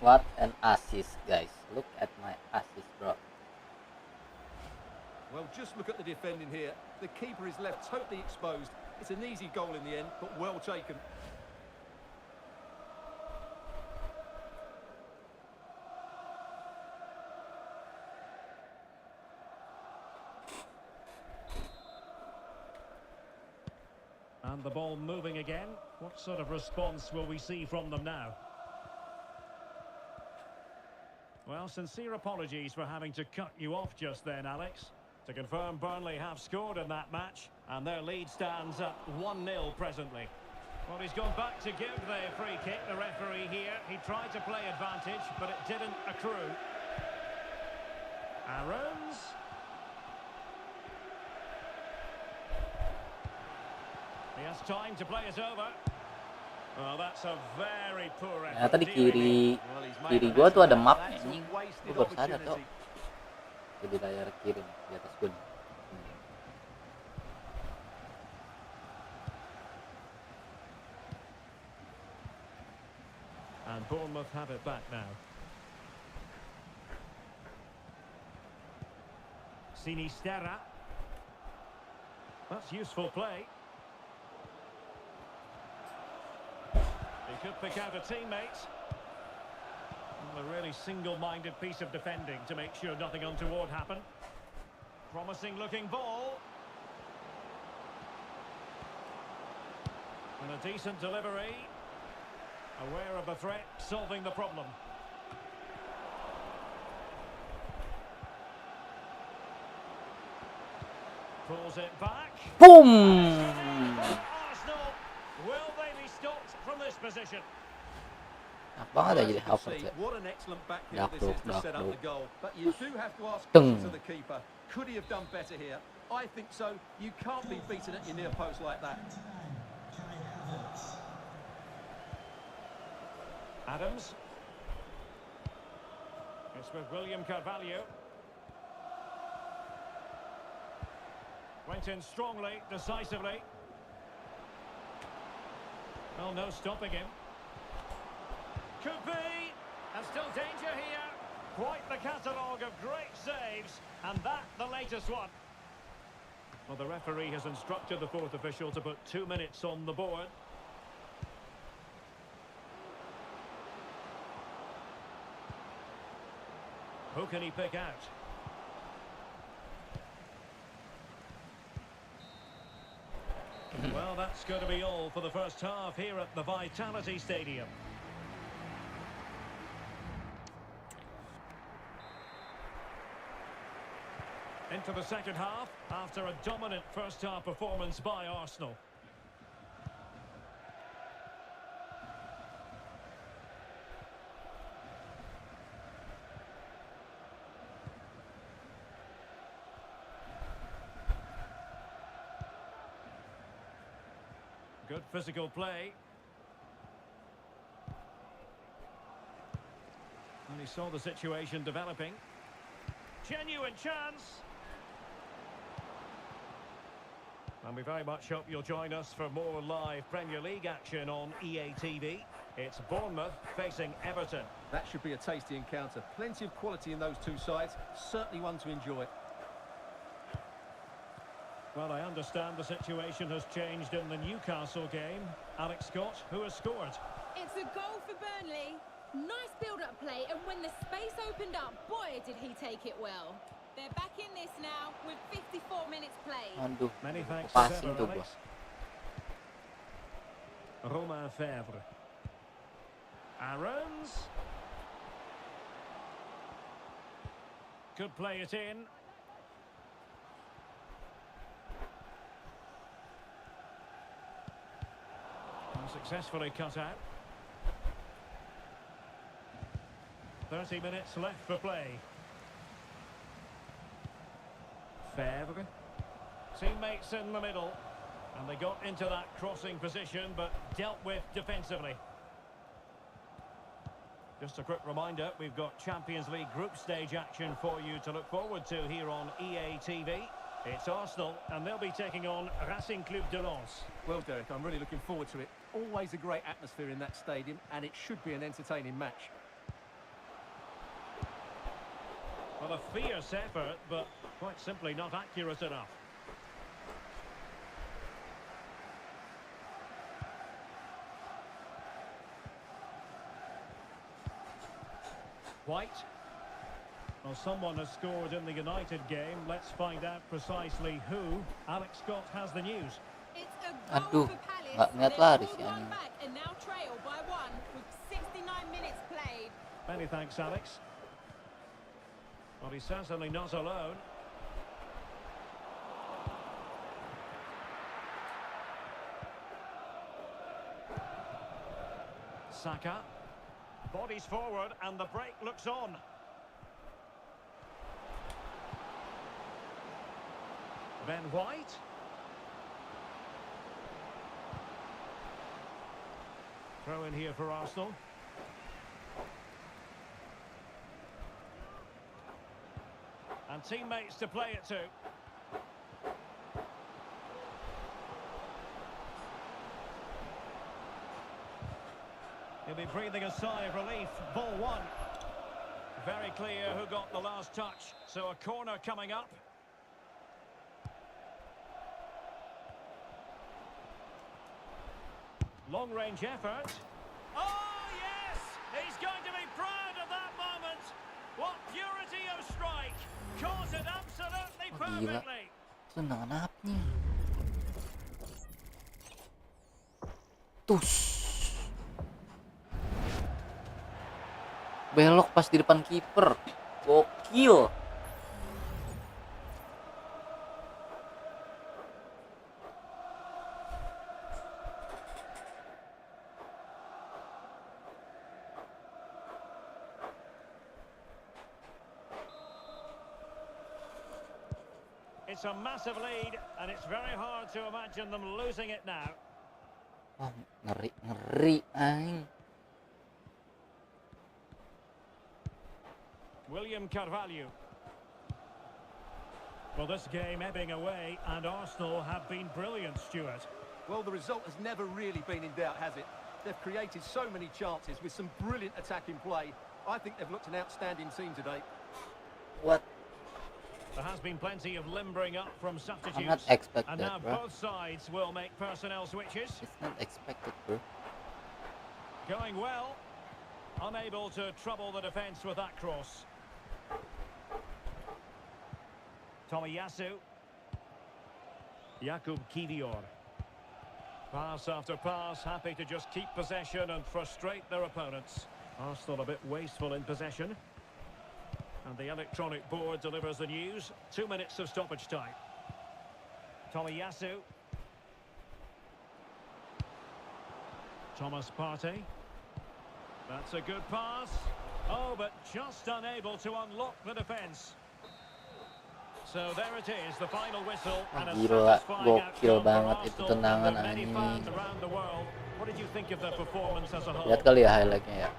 S1: What an assist, guys. Look at my assist, bro.
S3: Well, just look at the defending here. The keeper is left totally exposed. It's an easy goal in the end, but well taken.
S2: And the ball moving again. What sort of response will we see from them now? Well, sincere apologies for having to cut you off just then, Alex. To confirm, Burnley have scored in that match, and their lead stands at 1-0 presently. Well, he's gone back to give the free kick, the referee here. He tried to play advantage, but it didn't accrue. Aarons. He has it's time to play it over. Well, that's a very poor
S1: Ternyata
S2: effort.
S1: di kiri
S3: Well, he's made
S1: kiri
S3: a
S1: gua
S3: mess
S1: tuh
S3: of
S1: ada
S3: that.
S1: map
S3: That's a
S1: anjing.
S3: wasted
S1: Gua baru sadar tuh.
S3: opportunity.
S1: Di layar kiri nih, di atas gua nih.
S2: And Bournemouth have it back now. Sinisterra. That's useful play. He could pick out a teammate. A really single-minded piece of defending to make sure nothing untoward happened. Promising looking ball. And a decent delivery. Aware of the threat, solving the problem. Pulls it back.
S1: Boom!
S2: Arsenal, will they be stopped from this position?
S1: Enak banget
S3: Well,
S1: aja
S3: as
S1: di
S3: you can
S1: Havertz
S3: see,
S1: ya.
S3: what an excellent backfield
S1: Dark
S3: this
S1: look,
S3: is to
S1: dark
S3: set up
S1: look.
S3: the goal. But you do have to ask
S1: Dung.
S3: questions of the keeper. Could he have done better here? I think so. You can't be beaten at your near post like that.
S2: Adams. It's with William Carvalho. Went in strongly, decisively. Oh, no stopping him. Could be. And still danger here. Quite the catalogue of great saves. And that, the latest one. Well, the referee has instructed the fourth official to put 2 minutes on the board. Who can he pick out? Well, that's going to be all for the first half here at the Vitality Stadium. Into the second half after a dominant first half performance by Arsenal. Good physical play. And he saw the situation developing. Genuine chance. And we very much hope you'll join us for more live Premier League action on EA TV. It's Bournemouth facing Everton.
S3: That should be a tasty encounter. Plenty of quality in those two sides. Certainly one to enjoy.
S2: Well, I understand the situation has changed in the Newcastle game. Alex Scott, who has scored?
S6: It's a goal for Burnley. Nice build-up play, and when the space opened up, boy, did he take it well. They're back in this now with 54 minutes played.
S1: Aduh,
S2: Many thanks to
S1: passing
S2: Sawerr,
S1: tuh gua.
S2: Alex. Romain Faivre. Aaron's. Could play it in. And successfully cut out. 30 minutes left for play. Faivre. Teammates in the middle. And they got into that crossing position, but dealt with defensively. Just a quick reminder, we've got Champions League group stage action for you to look forward to here on EA TV. It's Arsenal, and they'll be taking on Racing Club de Lens.
S3: Well, Derek, I'm really looking forward to it. Always a great atmosphere in that stadium, and it should be an entertaining match.
S2: Well, a fierce effort, but quite simply not accurate enough. White. Well, someone has scored in the United game. Let's find out precisely who. Alex Scott has the news.
S6: It's a
S1: Aduh,
S6: goal for Palace.
S1: nggak niat
S6: They've
S1: lari
S6: pulled
S1: sih
S6: one
S1: anjing.
S6: back and now trail by 1 with 69 minutes played.
S2: Many thanks, Alex. Well, he's certainly not alone. Saka. Bodies forward and the break looks on. Ben White. Throw in here for Arsenal. And teammates to play it to. He'll be breathing a sigh of relief. Ball one. Very clear who got the last touch. So a corner coming up. Long-range effort. Oh, yes! He's going to be proud of that moment. What purity of strike. Caught it absolutely
S1: Gila.
S2: perfectly.
S1: Tendangan apanya? Tus. Belok pas di depan kiper. Gokil.
S2: It's a massive lead, and it's very hard to imagine them losing it now.
S1: Oh, ngeri aing.
S2: William Carvalho. Well, this game ebbing away, and Arsenal have been brilliant, Stuart.
S3: Well, the result has never really been in doubt, has it? They've created so many chances with some brilliant attacking play. I think they've looked an outstanding team today.
S1: What?
S2: There has been plenty of limbering up from substitutes.
S1: I'm not expect
S2: and
S1: that,
S2: now
S1: bro.
S2: both sides will make personnel switches.
S1: It's not expected, bro.
S2: Going well. Unable to trouble the defence with that cross. Tomiyasu. Jakub Kivior. Pass after pass, happy to just keep possession and frustrate their opponents. Arsenal a bit wasteful in possession. And the electronic board delivers the news. 2 minutes of stoppage time. Tomiyasu. Thomas Partey. That's a good pass. Oh, but just unable to unlock the defence. So there it is, the final whistle. And a
S1: Gila,
S2: satisfying
S1: gokil
S2: outcome
S1: banget
S2: for
S1: itu
S2: Arsenal
S1: tendangan
S2: and the many
S1: anjing.
S2: fans around the world. What did you think of their performance as a whole?
S1: Lihat kali ya highlightnya ya.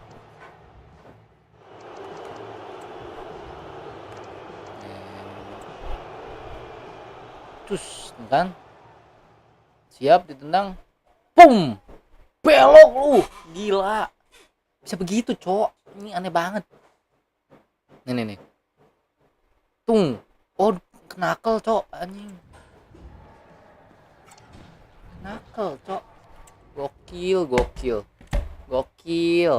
S1: Cus, kan? Siap ditendang. Pum! Belok lu. Gila. Bisa begitu, Cok. Ini aneh banget. Nih. Tung. Oh, knuckle, Cok. Anjing. Knuckle, Cok. Gokil.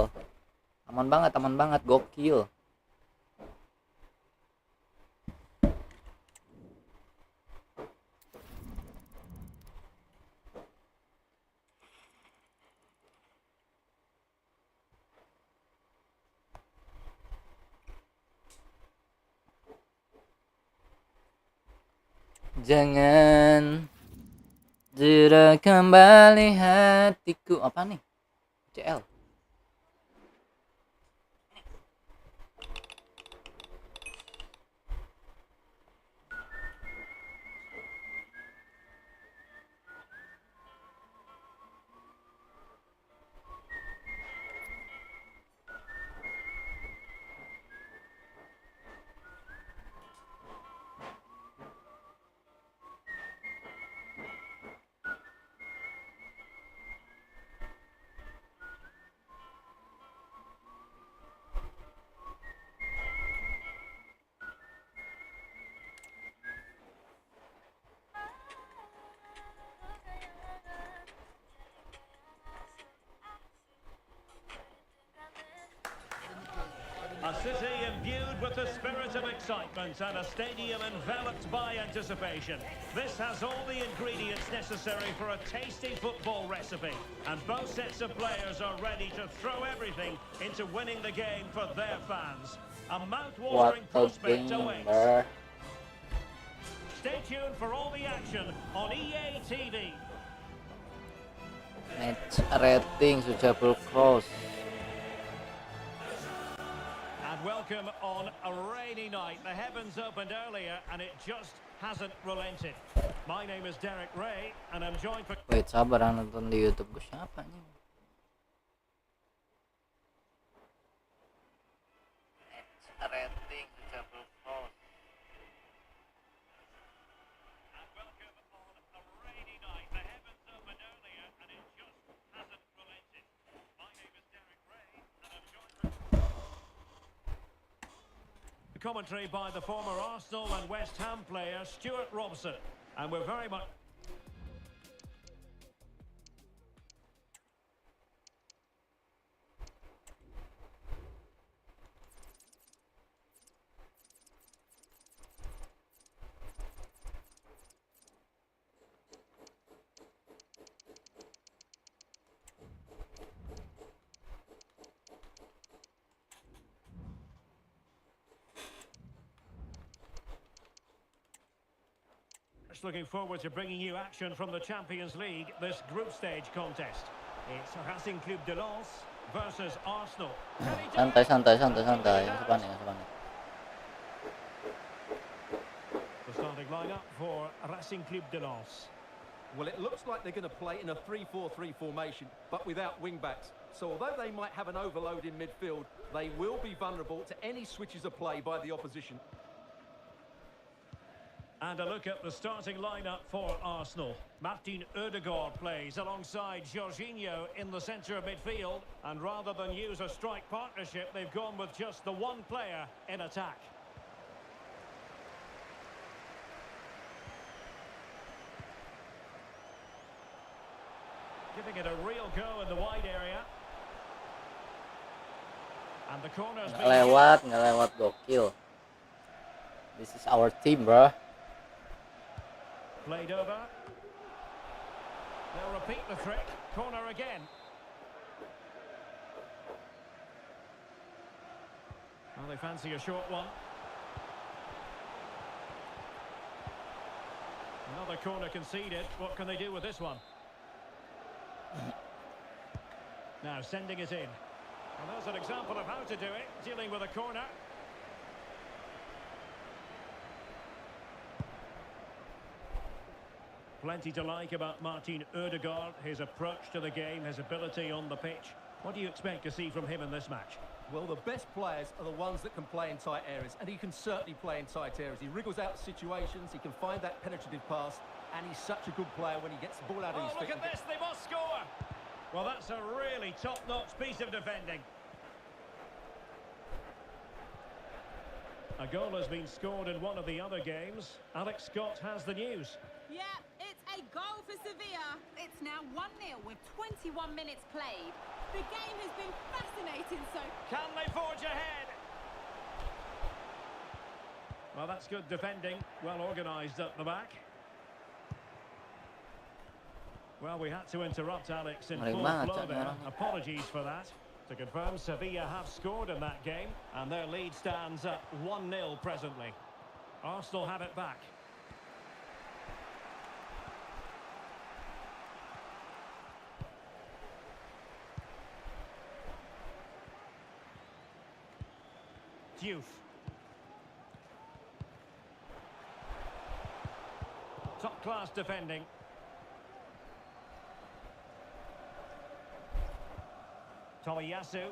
S1: Aman banget, gokil. Jangan jera kembali hatiku. Apa nih? CL.
S2: A city imbued with the spirit of excitement and a stadium enveloped by anticipation. This has all the ingredients necessary for a tasty football recipe. And both sets of players are ready to throw everything into winning the game for their fans. A mouth-watering prospect awaits. Stay tuned for all the action on EA TV.
S1: Match rating Successful Cross.
S2: Welcome on a rainy night. The heavens opened earlier and it just hasn't relented. My name is Derek Ray and I'm joined for...
S1: Wait, sabar, nonton di YouTube gue siapa nih? rating successful post.
S2: And welcome on a rainy night. The heavens opened earlier and it just hasn't relented. My name is Derek Ray and I'm joined by... The commentary by the former Arsenal and West Ham player Stuart Robson. And we're very much... Looking forward to bringing you action from the Champions League, this group stage contest. It's Racing Club de Lens versus Arsenal.
S1: Santai. Sepanik.
S2: The starting lineup for Racing Club de Lens.
S3: Well, it looks like they're going to play in a 3-4-3 formation, but without wing-backs. So although they might have an overload in midfield, they will be vulnerable to any switches of play by the opposition.
S2: And a look at the starting lineup for Arsenal. Martin Ødegaard plays alongside Jorginho in the centre of midfield. And rather than use a strike partnership, they've gone with just the one player in attack. Giving it a real go in the wide area. And the corner's been...
S1: Nggak lewat gokil. This is our team, bro.
S2: Played over. They'll repeat the trick. Corner again. Well, they fancy a short one. Another corner conceded. What can they do with this one? Now sending it in. And there's an example of how to do it, dealing with a corner. Plenty to like about Martin Ødegaard, his approach to the game, his ability on the pitch. What do you expect to see from him in this match?
S3: Well, the best players are the ones that can play in tight areas, and he can certainly play in tight areas. He wriggles out situations, he can find that penetrative pass, and he's such a good player when he gets the ball out of his feet.
S2: Look at this, they must score! Well, that's a really top-notch piece of defending. A goal has been scored in one of the other games. Alex Scott has the news.
S5: Yeah, it's a goal for Sevilla. It's now 1-0 with 21 minutes played. The game has been fascinating, so...
S2: Can they forge ahead? Well, that's good defending. Well organised at the back. Well, we had to interrupt Alex in full flow there. Apologies for that. To confirm, Sevilla have scored in that game, and their lead stands at 1-0 presently. Arsenal have it back. Diouf. Top-class defending. Tomiyasu.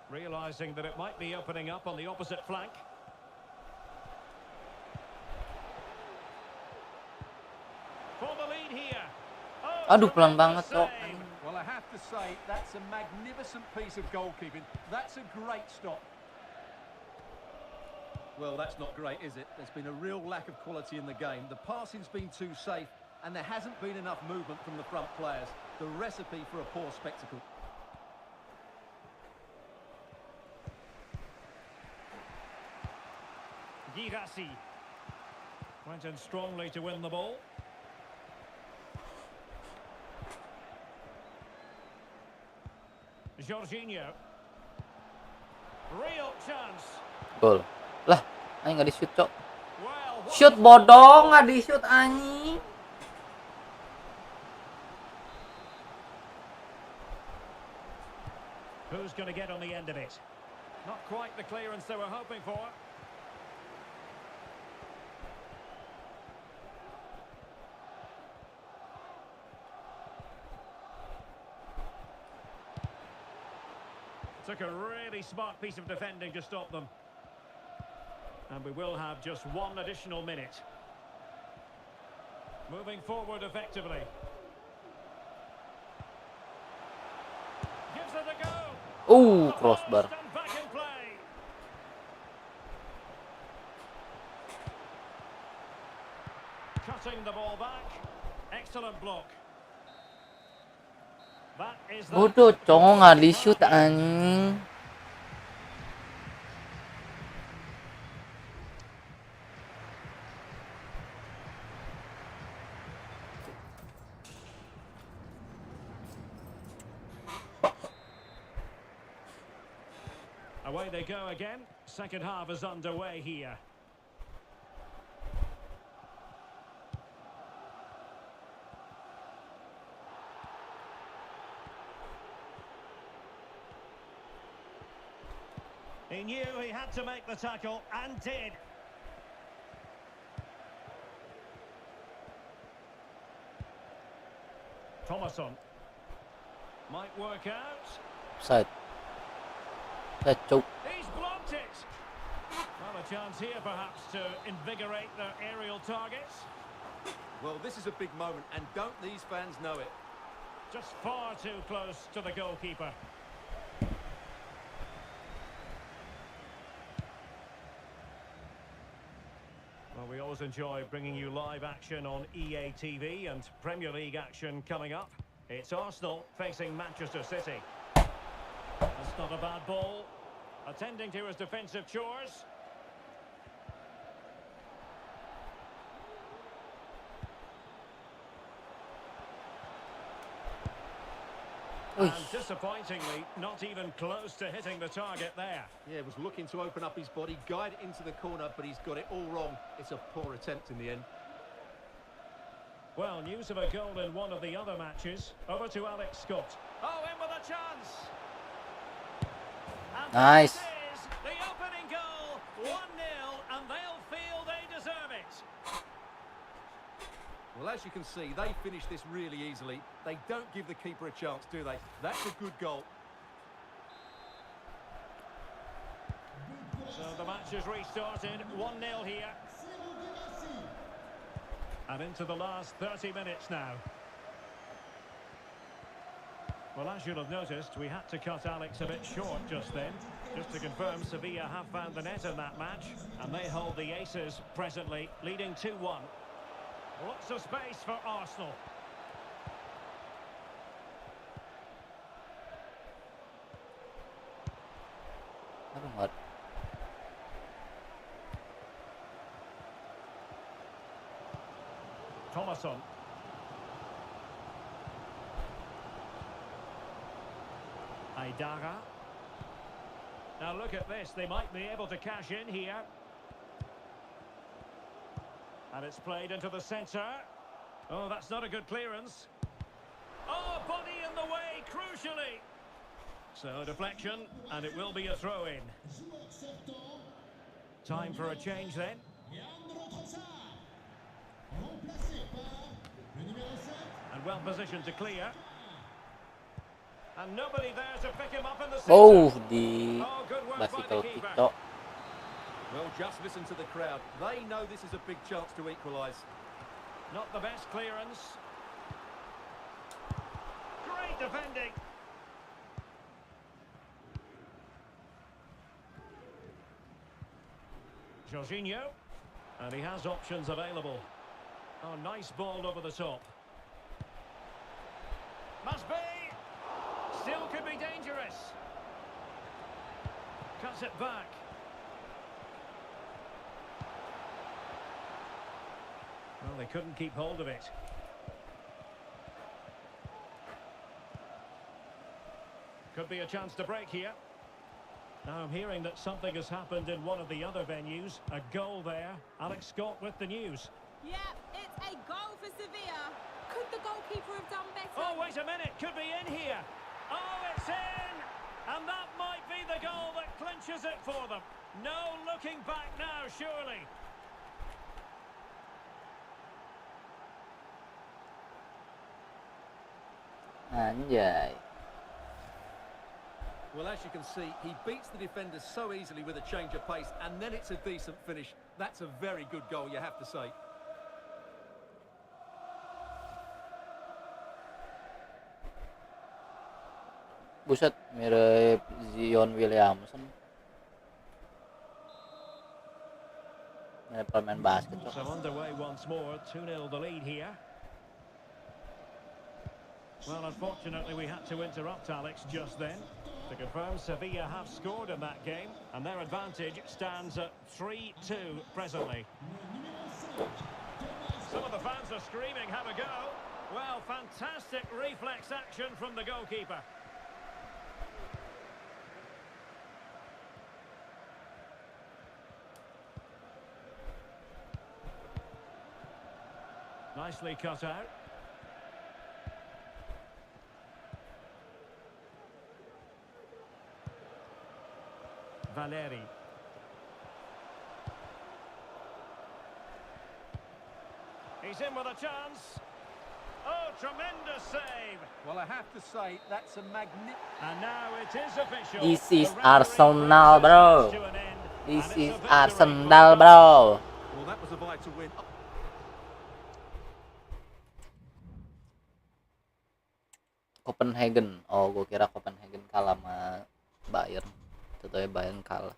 S2: Realising that it might be opening up on the opposite flank. For the lead here. Oh,
S1: Aduh, pelan banget kok.
S3: Well, I have to say, that's a magnificent piece of goalkeeping. That's a great stop. Well, that's not great, is it? There's been a real lack of quality in the game. The passing's been too safe, and there hasn't been enough movement from the front players. The recipe for a poor spectacle.
S2: Girassi went in strongly to win the ball. Jorginho. Real chance.
S1: Gol. Lah, anjing nggak di-shoot, Cok.
S2: Well,
S1: Shoot bodoh, nggak di-shoot anjing.
S2: who's going to get on the end of it? Not quite the clearance they were hoping for. Took a really smart piece of defending to stop them. And we will have just one additional minute. Moving forward effectively. Gives it a go.
S1: Crossbar.
S2: And back in play. Cutting the ball back. Excellent block. That is that.
S1: Bodoh, cowok nggak di shoot anjing.
S2: Away they go again. Second half is underway here. He knew he had to make the tackle and did. Thomason might work out.
S1: Side. Choke.
S2: He's blocked it. Well, a chance here perhaps to invigorate their aerial targets.
S3: Well, this is a big moment, and don't these fans know it?
S2: Just far too close to the goalkeeper. Well, we always enjoy bringing you live action on EA TV and Premier League action coming up. It's Arsenal facing Manchester City. That's not a bad ball. Attending to his defensive chores. And disappointingly, not even close to hitting the target there.
S3: Yeah, was looking to open up his body, guide it into the corner, but he's got it all wrong. It's a poor attempt in the end.
S2: Well, news of a goal in one of the other matches. Over to Alex Scott. Oh, in with a chance. And
S1: Nice.
S2: this is the opening goal. 1-0, and they'll feel they deserve it.
S3: Well, as you can see, they finish this really easily. They don't give the keeper a chance, do they? That's a good goal.
S2: So the match has restarted. 1-0 here. And into the last 30 minutes now. Well, as you'll have noticed, we had to cut Alex a bit short just then. Just to confirm, Sevilla have found the net in that match, and they hold the aces presently, leading 2-1. Lots of space for Arsenal.
S1: Aduh,
S2: Thomason. Aidara. Now look at this, they might be able to cash in here. And it's played into the centre. Oh, that's not a good clearance. Oh, body in the way, crucially. So deflection, and it will be a throw-in. Time for a change then. And well positioned to clear. And nobody there to pick him up in the centre.
S1: di
S2: Oh, good work by
S1: bicycle
S2: the keeper.
S1: TikTok.
S3: Well, just listen to the crowd. They know this is a big chance to equalise.
S2: Not the best clearance. Great defending. Jorginho. And he has options available. Oh, nice ball over the top. Must be. Still could be dangerous. Cuts it back. Well, they couldn't keep hold of it. Could be a chance to break here. Now I'm hearing that something has happened in one of the other venues. A goal there. Alex Scott with the news.
S6: Yeah, it's a goal for Sevilla. Could the goalkeeper have done better?
S2: Oh, wait a minute. Could be in here. Oh, it's in. And that might be the goal that clinches it for them. No looking back now, surely.
S1: Anjay.
S3: Well, as you can see, he beats the defenders so easily with a change of pace, and then it's a decent finish. That's a very good goal, you have to say.
S1: Buset, mirip Zion Williamson. Mirip pemain basket.
S2: So underway once more, 2-0 the lead here. Well, unfortunately, we had to interrupt Alex just then to confirm Sevilla have scored in that game, and their advantage stands at 3-2 presently. Some of the fans are screaming, have a go. Well, fantastic reflex action from the goalkeeper. Nicely cut out. Valeri. He's in with a chance. Oh, tremendous save.
S3: Well, I have to say, that's a magnificent...
S2: And now it is official.
S1: This is
S2: The referee
S1: Arsenal,
S2: brings
S1: bro.
S2: this to an end,
S1: This
S2: and
S1: is
S2: it's a victory
S1: Arsenal,
S2: for the
S1: bro.
S3: Well, that was a vital win.
S1: Copenhagen. Oh, gue kira Copenhagen kalah sama Bayern. Tentunya Bayern kalah.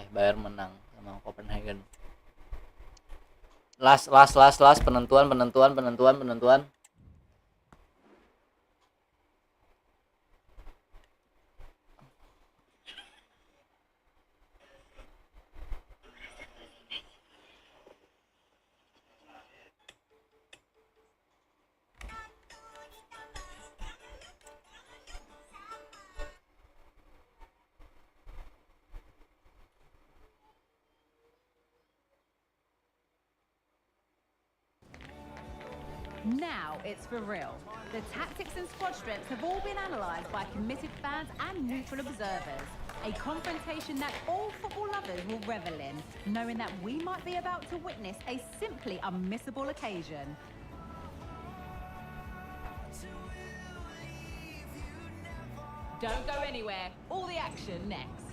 S1: Bayern menang sama Copenhagen. Last penentuan.
S5: Now it's for real. The tactics and squad strengths have all been analysed by committed fans and neutral observers. A confrontation that all football lovers will revel in, knowing that we might be about to witness a simply unmissable occasion. Don't go anywhere. All the action next.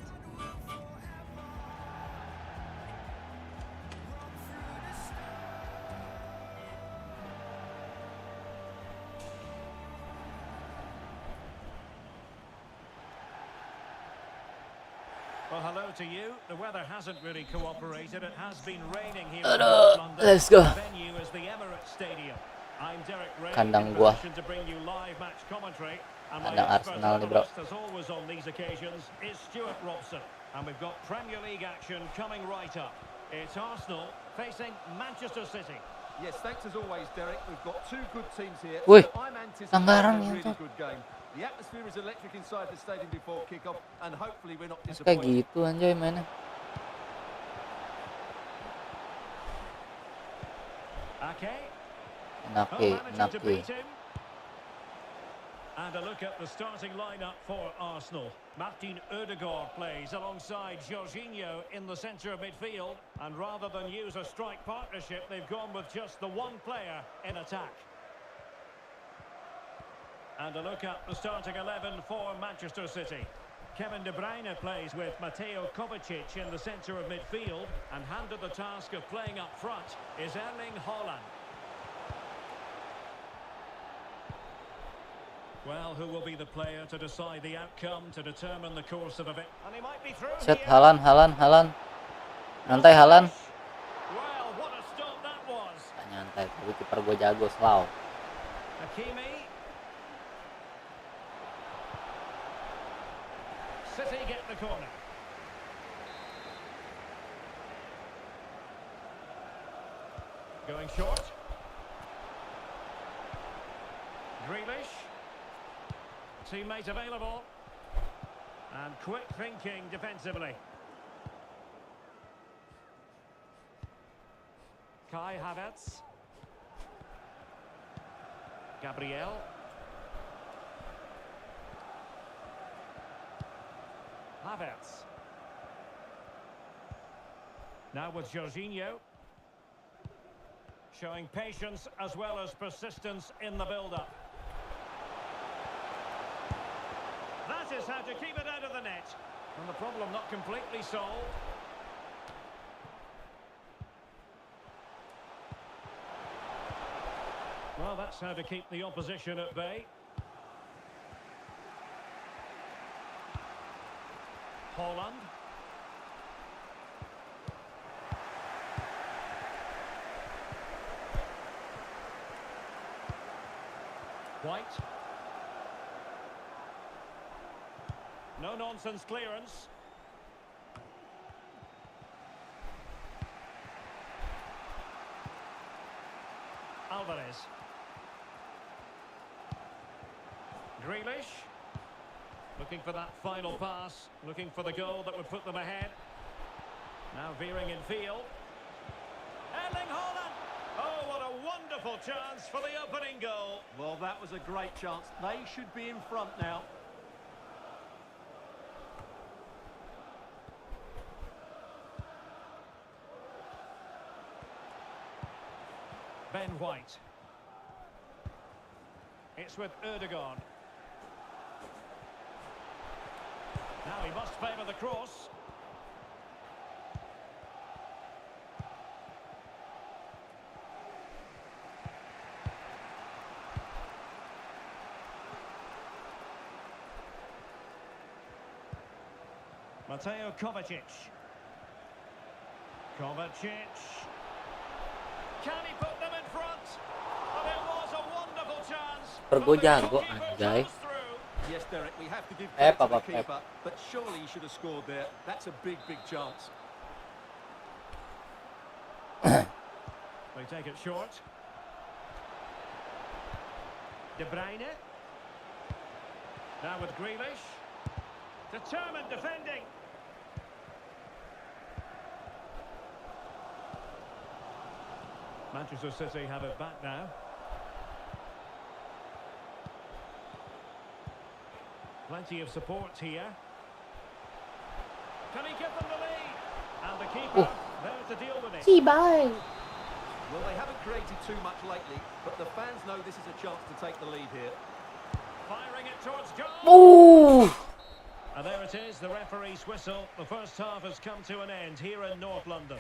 S2: Well, hello to you. The weather hasn't really cooperated. It has been raining here in
S1: Aduh,
S2: London.
S1: let's go.
S2: The venue is the Emirates Stadium. I'm Derek Ray,
S1: Kandang
S2: in
S1: gua.
S2: position to bring you live match commentary. And my
S1: Kandang
S2: expert
S1: Arsenal nih, bro.
S2: analyst, as always on these occasions, is Stuart Robson. And we've got Premier League action coming right up. It's Arsenal facing Manchester City.
S3: Yes, thanks as always, Derek. We've got two good teams here.
S1: Wih,
S3: So I'm anticipating
S1: pelanggaran
S3: a
S1: ya,
S3: really
S1: Cok.
S3: good game. The atmosphere is electric inside the stadium before kick-off, and hopefully we're not
S1: Kayak
S3: disappointed.
S1: gitu anjay mainnya.
S2: Okay.
S1: Enak
S2: To
S1: ya.
S2: beat him. And a look at the starting lineup for Arsenal. Martin Ødegaard plays alongside Jorginho in the centre of midfield. And rather than use a strike partnership, they've gone with just the one player in attack. And a look at the starting 11 for Manchester City. Kevin De Bruyne plays with Mateo Kovacic in the centre of midfield. And handed the task of playing up front is Erling Haaland. Well, who will be the player to decide the outcome, to determine the course of event? And he might be through
S1: Set
S2: here.
S1: Haaland. Nyantai Haaland.
S2: Well, what a stop that was.
S1: Gak nyantai, tapi kiper gue jago, slow.
S2: Hakimi. City get the corner. Going short. Grealish. Teammate available. And quick thinking defensively. Kai Havertz. Gabriel. Havertz. Now with Jorginho. Showing patience as well as persistence in the build-up. is how to keep it out of the net. And the problem not completely solved. Well, that's how to keep the opposition at bay. Holland. White. No nonsense clearance. Alvarez. Grealish. Looking for that final pass. Looking for the goal that would put them ahead. Now veering in field. Erling Haaland. Oh, what a wonderful chance for the opening goal.
S3: Well, that was a great chance. They should be in front now.
S2: Ben White. It's with Erdogan. Now he must favour the cross. Mateo Kovacic. Kovacic. Can he put them in front? And it was a wonderful chance.
S1: Pergo
S2: But the
S1: jago
S2: goalkeeper
S1: anjay.
S2: comes through.
S3: Yes, Derek, we have to give
S1: Ep,
S3: credit to the
S1: apa, ep.
S3: keeper, but surely he should have scored there. That's a big, big chance.
S2: They take it short. De Bruyne. Now with Grealish. Determined defending. Manchester City have it back now. Plenty of support here. Can he give them the lead? And the keeper there to deal with it.
S3: Well, they haven't created too much lately, but the fans know this is a chance to take the lead here.
S2: Firing it towards goal.
S1: Uh,
S2: And there it is, the referee's whistle. The first half has come to an end here in North London.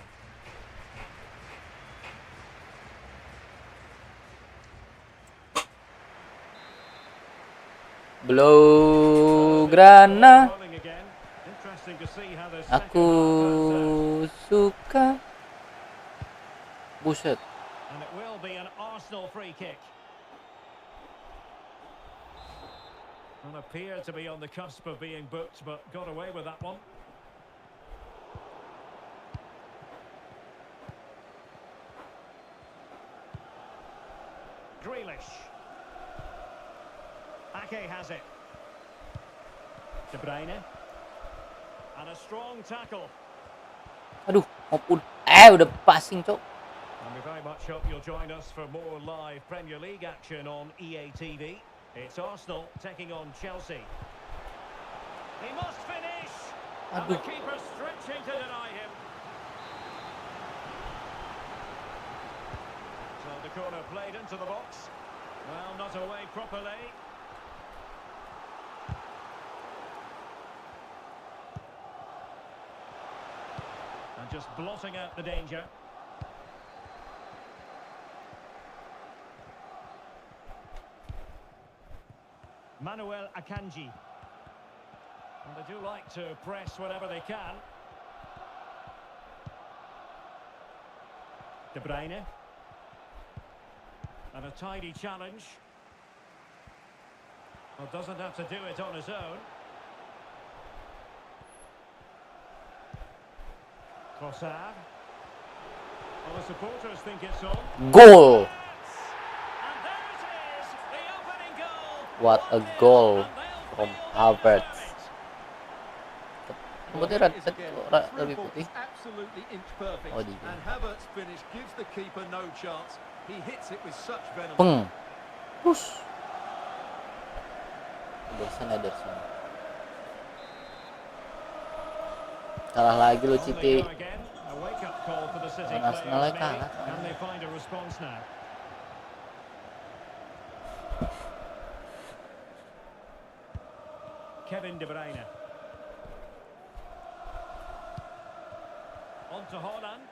S1: Blaugrana.
S2: Rolling again. Interesting to see how the
S1: Aku suka. Buset.
S2: and it will be an Arsenal free kick. And appeared to be on the cusp of being booked, but got away with that one. Grealish. Ake has it. De Bruyne. And a strong tackle.
S1: Aduh, maupun. Udah passing, cok.
S2: And we very much hope you'll join us for more live Premier League action on EA TV. It's Arsenal taking on Chelsea. He must finish! And the
S1: Aduh.
S2: keeper stretching to deny him. So the corner played into the box. Well, not away properly. And just blotting out the danger. Manuel Akanji. And they do like to press whenever they can. De Bruyne. And a tidy challenge. Well, doesn't have to do it on his own. Trossard. Well, the supporters think it's on.
S1: Goal.
S2: And there it is, the opening goal.
S1: What a
S2: 1-0,
S1: goal
S2: and they'll
S1: from
S2: feel
S1: Sawerr.
S2: the it.
S3: Well,
S1: Putih
S3: here it is again. Through
S1: lebih
S3: ball
S1: putih.
S3: is absolutely inch perfect.
S1: Oh, di-
S3: And Havertz's finish gives the keeper no chance. He hits it with such venom.
S1: Peng. Push. Ederson, Ederson. Kalah lagi lo
S2: On they
S1: City.
S2: go again. A wake-up call for the City
S1: Oh, Arsenal
S2: players,
S1: kalah.
S2: maybe. Can they find a response now? Kevin De Bruyne. On to Haaland.